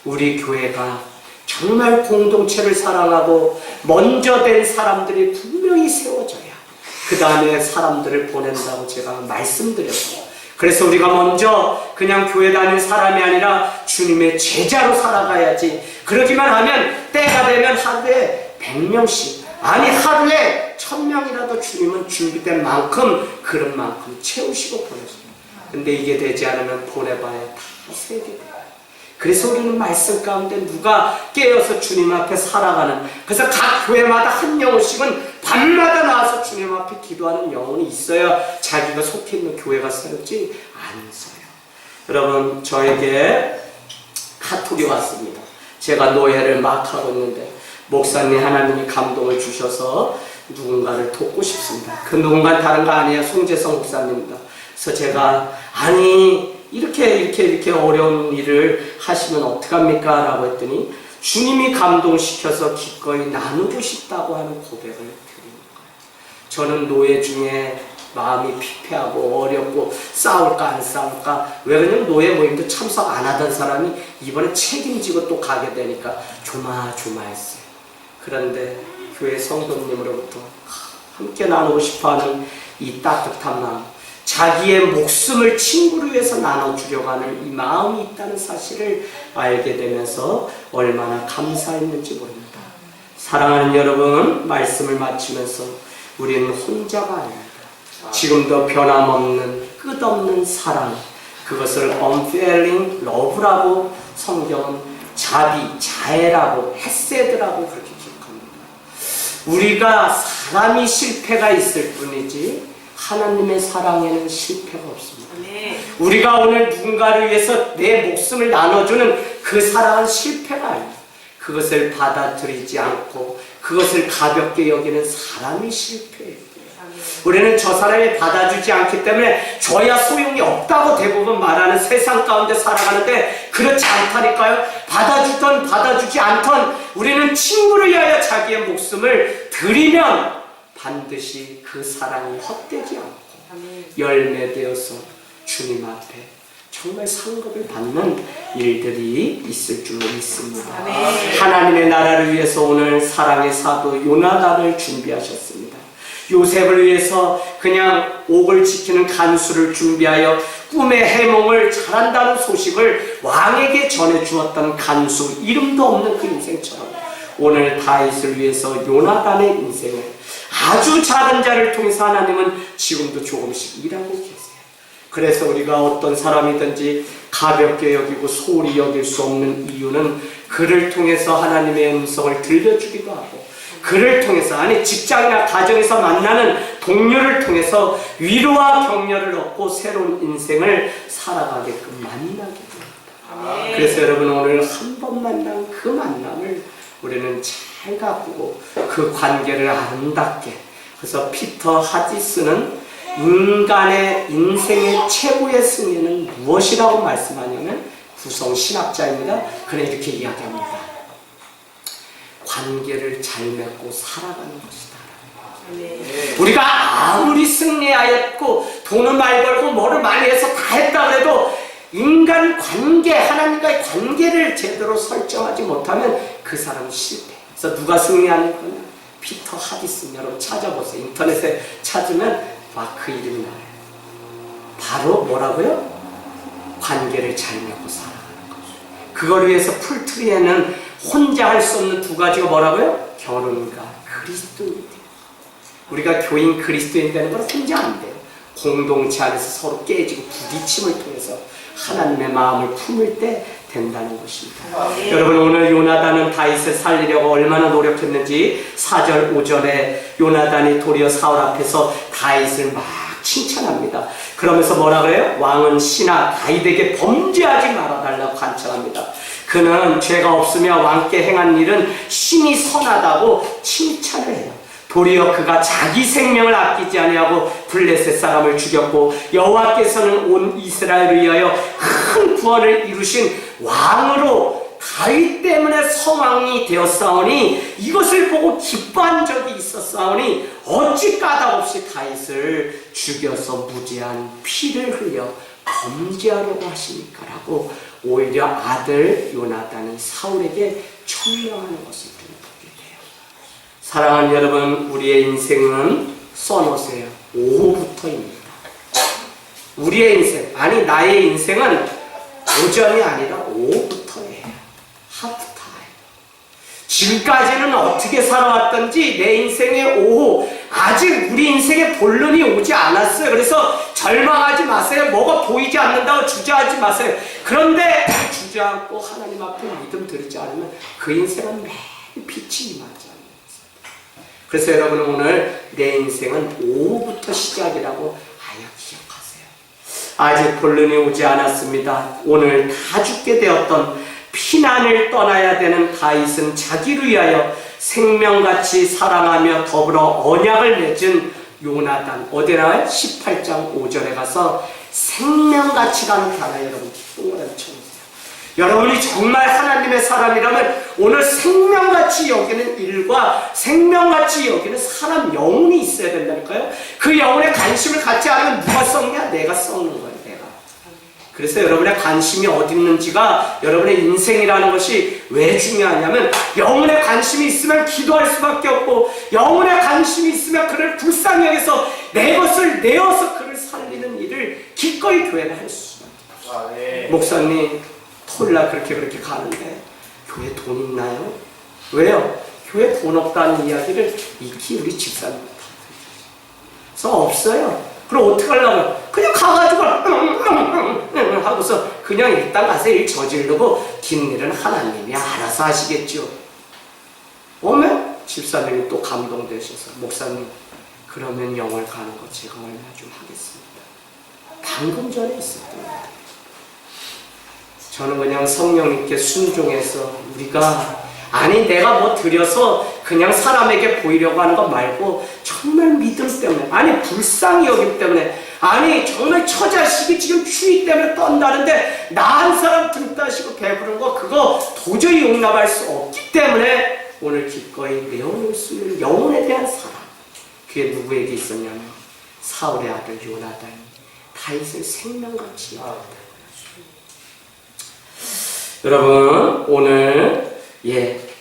우리 교회가 정말 공동체를 사랑하고 먼저 된 사람들이 분명히 세워져야 그 다음에 사람들을 보낸다고 제가 말씀드렸어요. 그래서 우리가 먼저 그냥 교회 다니는 사람이 아니라 주님의 제자로 살아가야지. 그러기만 하면 때가 되면 하루에 100명씩, 아니 하루에 1000명이라도 주님은 준비된 만큼 그런 만큼 채우시고 보내십니다. 근데 이게 되지 않으면 보내봐야 다 세계돼요. 그래서 우리는 말씀 가운데 누가 깨어서 주님 앞에 살아가는, 그래서 각 교회마다 한 영혼씩은 밤마다 나와서 주님 앞에 기도하는 영혼이 있어야 자기가 속해 있는 교회가 세웠지 않으세요. 여러분, 저에게 카톡이 왔습니다. 제가 노예를 막 하고 있는데 목사님 하나님이 감동을 주셔서 누군가를 돕고 싶습니다. 그 누군가는 다른 거 아니에요. 송재성 목사님입니다. 그래서 제가 이렇게 어려운 일을 하시면 어떡합니까? 라고 했더니 주님이 감동시켜서 기꺼이 나누고 싶다고 하는 고백을 드리는 거예요. 저는 노예 중에 마음이 피폐하고 어렵고 싸울까 안 싸울까, 왜 그러냐면 노예 모임도 참석 안 하던 사람이 이번에 책임지고 또 가게 되니까 조마조마했어요. 그런데 교회 성도님으로부터 함께 나누고 싶어하는 이 따뜻한 마음, 자기의 목숨을 친구를 위해서 나눠주려고 하는 이 마음이 있다는 사실을 알게 되면서 얼마나 감사했는지 모릅니다. 사랑하는 여러분, 말씀을 마치면서 우리는 혼자가 아닙니다. 지금도 변함없는 끝없는 사랑, 그것을 unfailing love라고 성경은 자애라고 헤세드라고 그렇게 기록합니다. 우리가 사람이 실패가 있을 뿐이지 하나님의 사랑에는 실패가 없습니다. 우리가 오늘 누군가를 위해서 내 목숨을 나눠주는 그 사랑은 실패가 아닙니다. 그것을 받아들이지 않고 그것을 가볍게 여기는 사람이 실패예요. 우리는 저 사람이 받아주지 않기 때문에 저야 소용이 없다고 대부분 말하는 세상 가운데 살아가는데 그렇지 않다니까요. 받아주던 받아주지 않던 우리는 친구를 위하여 자기의 목숨을 드리면 반드시 그 사랑이 헛되지 않고 열매되어서 주님 앞에 정말 상급을 받는 일들이 있을 줄로 믿습니다. 하나님의 나라를 위해서 오늘 사랑의 사도 요나단을 준비하셨습니다. 요셉을 위해서 그냥 옥을 지키는 간수를 준비하여 꿈의 해몽을 잘한다는 소식을 왕에게 전해주었던 간수, 이름도 없는 그 인생처럼 오늘 다윗을 위해서 요나단의 인생을 아주 작은 자를 통해서 하나님은 지금도 조금씩 일하고 계세요. 그래서 우리가 어떤 사람이든지 가볍게 여기고 소홀히 여길 수 없는 이유는 그를 통해서 하나님의 음성을 들려주기도 하고 그를 통해서, 아니 직장이나 가정에서 만나는 동료를 통해서 위로와 격려를 얻고 새로운 인생을 살아가게끔 만나게 됩니다. 그래서 여러분, 오늘 한 번 만난 그 만남을 우리는 잘 가꾸고 그 관계를 아름답게, 그래서 피터 하디스는 인간의 인생의 최고의 승리는 무엇이라고 말씀하냐면 구성신학자입니다. 그는 이렇게 이야기합니다. 관계를 잘 맺고 살아가는 것이다. 우리가 아무리 승리하였고 돈을 많이 벌고 뭐를 많이 해서 다 했다 그래도 인간 관계, 하나님과의 관계를 제대로 설정하지 못하면 그 사람은 실패. 그래서 누가 승리하는 거냐? 피터 하디슨. 여러분 찾아보세요. 인터넷에 찾으면 막 그 이름이 나와요. 바로 뭐라고요? 관계를 잘 맺고 살아가는 거죠. 그걸 위해서 풀트리에는 혼자 할 수 없는 두 가지가 뭐라고요? 결혼과 그리스도인이 돼요. 우리가 교인 그리스도인 되는 건 혼자 안 돼요. 공동체 안에서 서로 깨지고 부딪힘을 통해서 하나님의 마음을 품을 때 된다는 것입니다. 여러분 오늘 요나단은 다윗을 살리려고 얼마나 노력했는지 4절 5절에 요나단이 도리어 사울 앞에서 다윗을 막 칭찬합니다. 그러면서 뭐라 그래요? 왕은 신하 다윗에게 범죄하지 말아달라고 간청합니다. 그는 죄가 없으며 왕께 행한 일은 신이 선하다고 칭찬을 해요. 도리어 그가 자기 생명을 아끼지 아니하고 블레셋 사람을 죽였고 여호와께서는 온 이스라엘을 위하여 큰 구원을 이루신 왕으로 다윗 때문에 성왕이 되었사오니 이것을 보고 기뻐한 적이 있었사오니 어찌 까닭없이 다윗을 죽여서 무죄한 피를 흘려 범죄하려고 하십니까? 라고 오히려 아들 요나단이 사울에게 천명하는 것을 보게 돼요. 사랑하는 여러분, 우리의 인생은 써놓으세요. 오후부터입니다. 우리의 인생, 아니 나의 인생은 오전이 아니라 오후부터예요. 하프타임. 지금까지는 어떻게 살아왔던지 내 인생의 오후, 아직 우리 인생의 본론이 오지 않았어요. 그래서 절망하지 마세요. 뭐가 보이지 않는다고 주저하지 마세요. 그런데 주저앉고 하나님 앞에 믿음 드리지 않으면 그 인생은 매일 빛이 임하지 않는 것입니다. 그래서 여러분은 오늘 내 인생은 오후부터 시작이라고 아야 기억하세요. 아직 본론이 오지 않았습니다. 오늘 다 죽게 되었던 피난을 떠나야 되는 다윗은 자기를 위하여 생명같이 사랑하며 더불어 언약을 맺은 요나단, 어디 나와요? 18장 5절에 가서 생명같이라는 단어 여러분 동그라미 쳐보세요. 여러분이 정말 하나님의 사람이라면 오늘 생명같이 여기는 일과 생명같이 여기는 사람 영혼이 있어야 된다니까요. 그 영혼에 관심을 갖지 않으면 누가 썩냐? 내가 썩는 거예요. 그래서 여러분의 관심이 어디 있는지가 여러분의 인생이라는 것이 왜 중요하냐면 영혼에 관심이 있으면 기도할 수밖에 없고 영혼에 관심이 있으면 그를 불쌍히 여겨서 내 것을 내어서 그를 살리는 일을 기꺼이 교회를 할 수밖에 없어요. 네. 목사님 토요일날 그렇게 가는데 교회 돈 있나요? 왜요? 교회 돈 없다는 이야기를 익히 우리 집사님 그래서 없어요. 그럼 어떻게 하려고? 그냥 가가지고 하고서 그냥 일단 가서 일 저지르고 뒷일은 하나님이 알아서 하시겠죠. 오면 집사님이 또 감동되셔서 목사님 그러면 영월 가는 거 제가 얼마 좀 하겠습니다. 방금 전에 있었던 거예요. 저는 그냥 성령님께 순종해서 우리가 아니 내가 뭐 드려서 그냥 사람에게 보이려고 하는 거 말고 정말 믿음 때문에 아니 불쌍히 여김 때문에 아니 정말 처자식이 지금 추위 때문에 떤다는데 나 한 사람 등 따시고 배부른 거 그거 도저히 용납할 수 없기 때문에 오늘 기꺼이 내어놓을 수 있는 영혼에 대한 사랑 그게 누구에게 있었냐면 사울의 아들 요나단이 다윗을 생명같이 여겼다. 여러분 오늘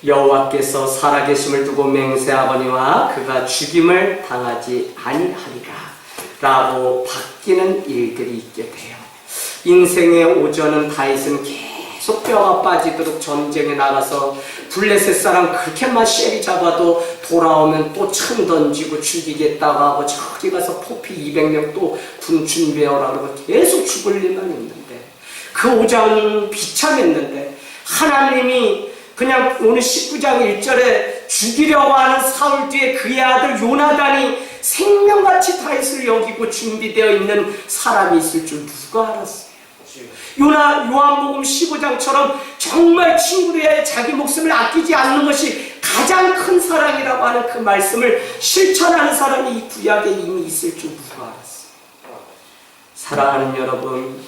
여호와께서 살아계심을 두고 맹세하거니와 그가 죽임을 당하지 아니하리라 라고 바뀌는 일들이 있게 돼요. 인생의 오전은 다윗은 계속 뼈가 빠지도록 전쟁에 나가서 블레셋 사람 그렇게 마쉐리 잡아도 돌아오면 또 천 던지고 죽이겠다고 하고 저기 가서 포피 200명 또 군 준비해오라 그러고 계속 죽을 일만 있는데 그 오전은 비참했는데 하나님이 그냥 오늘 19장 1절에 죽이려고 하는 사울 뒤에 그의 아들 요나단이 생명같이 다윗을 여기고 준비되어 있는 사람이 있을 줄 누가 알았어요? 요한복음 15장처럼 정말 친구를 위해 자기 목숨을 아끼지 않는 것이 가장 큰 사랑이라고 하는 그 말씀을 실천하는 사람이 이 구약에 이미 있을 줄 누가 알았어요? 사랑하는 여러분,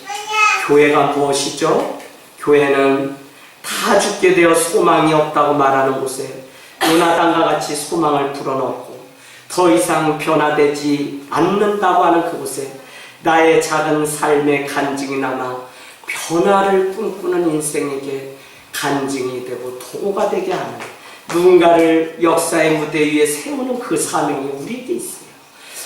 교회가 무엇이죠? 교회는 다 죽게 되어 소망이 없다고 말하는 곳에 요나단과 같이 소망을 불어넣고 더 이상 변화되지 않는다고 하는 그곳에 나의 작은 삶의 간증이 남아 변화를 꿈꾸는 인생에게 간증이 되고 도구가 되게 하는 누군가를 역사의 무대 위에 세우는 그 사명이 우리에게 있어요.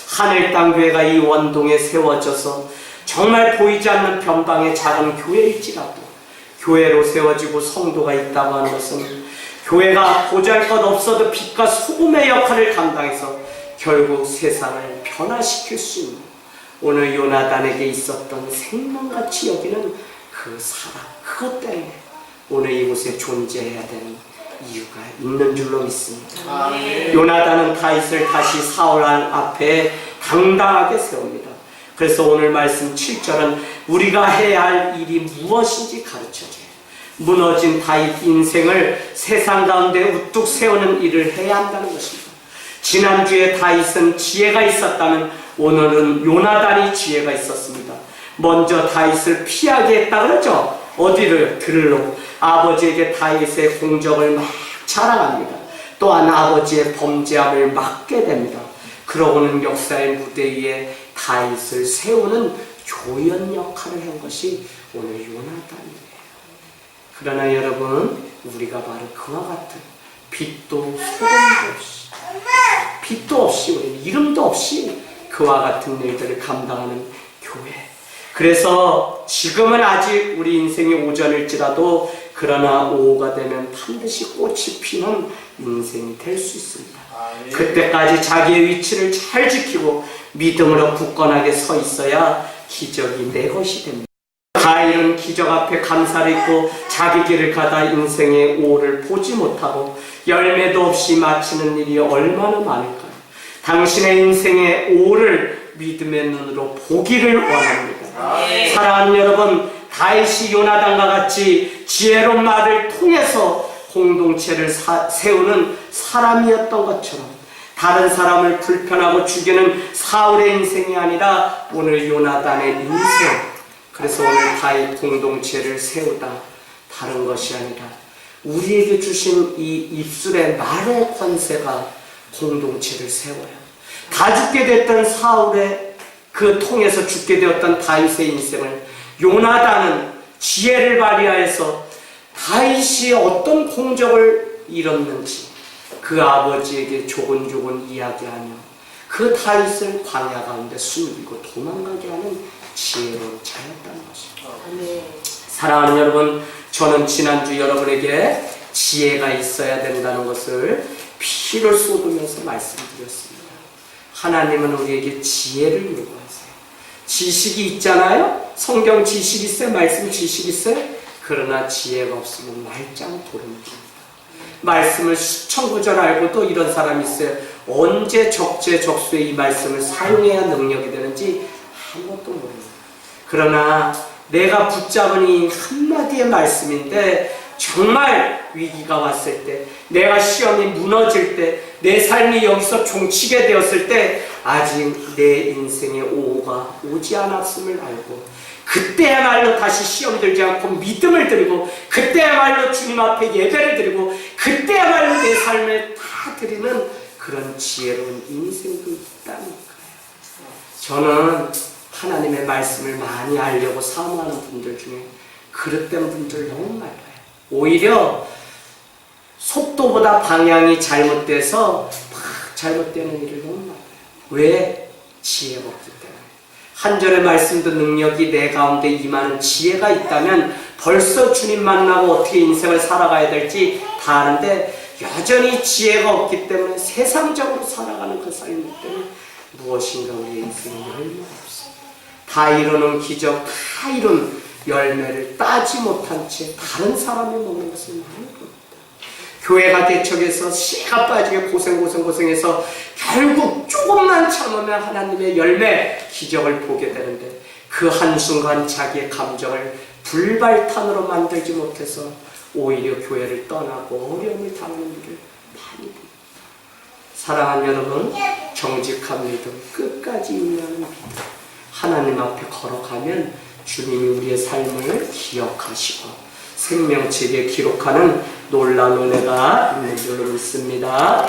하늘 땅 교회가 이 원동에 세워져서 정말 보이지 않는 변방의 작은 교회일지라도 교회로 세워지고 성도가 있다고 하는 것은 교회가 보잘것없어도 빛과 소금의 역할을 감당해서 결국 세상을 변화시킬 수 있는 오늘 요나단에게 있었던 생명같이 여기는 그 사랑, 그것 때문에 오늘 이곳에 존재해야 되는 이유가 있는 줄로 믿습니다. 요나단은 다윗을 다시 사울 앞에 당당하게 세웁니다. 그래서 오늘 말씀 7절은 우리가 해야 할 일이 무엇인지 가르쳐줘요. 무너진 다윗 인생을 세상 가운데 우뚝 세우는 일을 해야 한다는 것입니다. 지난주에 다윗은 지혜가 있었다면 오늘은 요나단이 지혜가 있었습니다. 먼저 다윗을 피하게 했다 그러죠. 어디를? 들로. 아버지에게 다윗의 공적을 막 자랑합니다. 또한 아버지의 범죄함을 막게 됩니다. 그러고는 역사의 무대 위에 다윗을 세우는 조연 역할을 한 것이 오늘 요나단이에요. 그러나 여러분, 우리가 바로 그와 같은 빛도 소금도 없이, 빛도 없이, 우리 이름도 없이 그와 같은 일들을 감당하는 교회. 그래서 지금은 아직 우리 인생이 오전일지라도 그러나 오후가 되면 반드시 꽃이 피는 인생이 될 수 있습니다. 그때까지 자기의 위치를 잘 지키고 믿음으로 굳건하게 서 있어야 기적이 내 것이 됩니다. 가인은 기적 앞에 감사를 잊고 자기 길을 가다 인생의 오를 보지 못하고 열매도 없이 마치는 일이 얼마나 많을까요? 당신의 인생의 오를 믿음의 눈으로 보기를 원합니다. 사랑하는 여러분, 다윗이 요나단과 같이 지혜로운 말을 통해서 공동체를 세우는 사람이었던 것처럼 다른 사람을 불편하고 죽이는 사울의 인생이 아니라 오늘 요나단의 인생, 그래서 오늘 다윗 공동체를 세우다 다른 것이 아니라 우리에게 주신 이 입술의 말의 권세가 공동체를 세워요. 다 죽게 됐던 사울의 그 통해서 죽게 되었던 다윗의 인생을 요나단은 지혜를 발휘하여서 다윗이 어떤 공적을 이뤘는지 그 아버지에게 조곤조곤 이야기하며 그 다윗을 광야 가운데 숨기고 도망가게 하는 지혜로운 자였다는 것입니다. 사랑하는 여러분, 저는 지난주 여러분에게 지혜가 있어야 된다는 것을 피를 쏟으면서 말씀드렸습니다. 하나님은 우리에게 지혜를 요구하세요. 지식이 있잖아요. 성경 지식 있어요. 말씀 지식 있어요. 그러나 지혜가 없으면 말짱 도루묵입니다. 말씀을 수천 구절 알고도 이런 사람이 있어요. 언제 적재적소에 이 말씀을 사용해야 능력이 되는지 아무것도 모릅니다. 그러나 내가 붙잡은 이 한마디의 말씀인데 정말 위기가 왔을 때, 내가 시험이 무너질 때, 내 삶이 여기서 종치게 되었을 때 아직 내 인생의 오후가 오지 않았음을 알고 그때야말로 다시 시험 들지 않고 믿음을 드리고 그때야말로 주님 앞에 예배를 드리고 그때야말로 내 삶을 다 드리는 그런 지혜로운 인생도 있다니까요. 저는 하나님의 말씀을 많이 알려고 사모하는 분들 중에 그릇된 분들 너무 많아요. 오히려 속도보다 방향이 잘못돼서 막 잘못되는 일을 너무 많아요. 왜? 지혜가 없기 때문에. 한 절의 말씀도 능력이 내 가운데 임하는 지혜가 있다면 벌써 주님 만나고 어떻게 인생을 살아가야 될지 다 아는데 여전히 지혜가 없기 때문에 세상적으로 살아가는 그 삶 때문에 무엇인가 우리의 인생에 열매가 없어요. 다 이루는 기적, 다 이룬 열매를 따지 못한 채 다른 사람이 먹는 것을 많이 봅니다. 교회가 대척해서 씨가 빠지게 고생해서 결국 조금만 참으면 하나님의 열매, 기적을 보게 되는데 그 한순간 자기의 감정을 불발탄으로 만들지 못해서 오히려 교회를 떠나고 어려움을 당하는 일을 많이 봅니다. 사랑하는 여러분, 정직한 믿음, 끝까지 인내하는 믿음, 하나님 앞에 걸어가면 주님이 우리의 삶을 기억하시고 생명책에 기록하는 놀라운 은혜가 있는 줄로 믿습니다.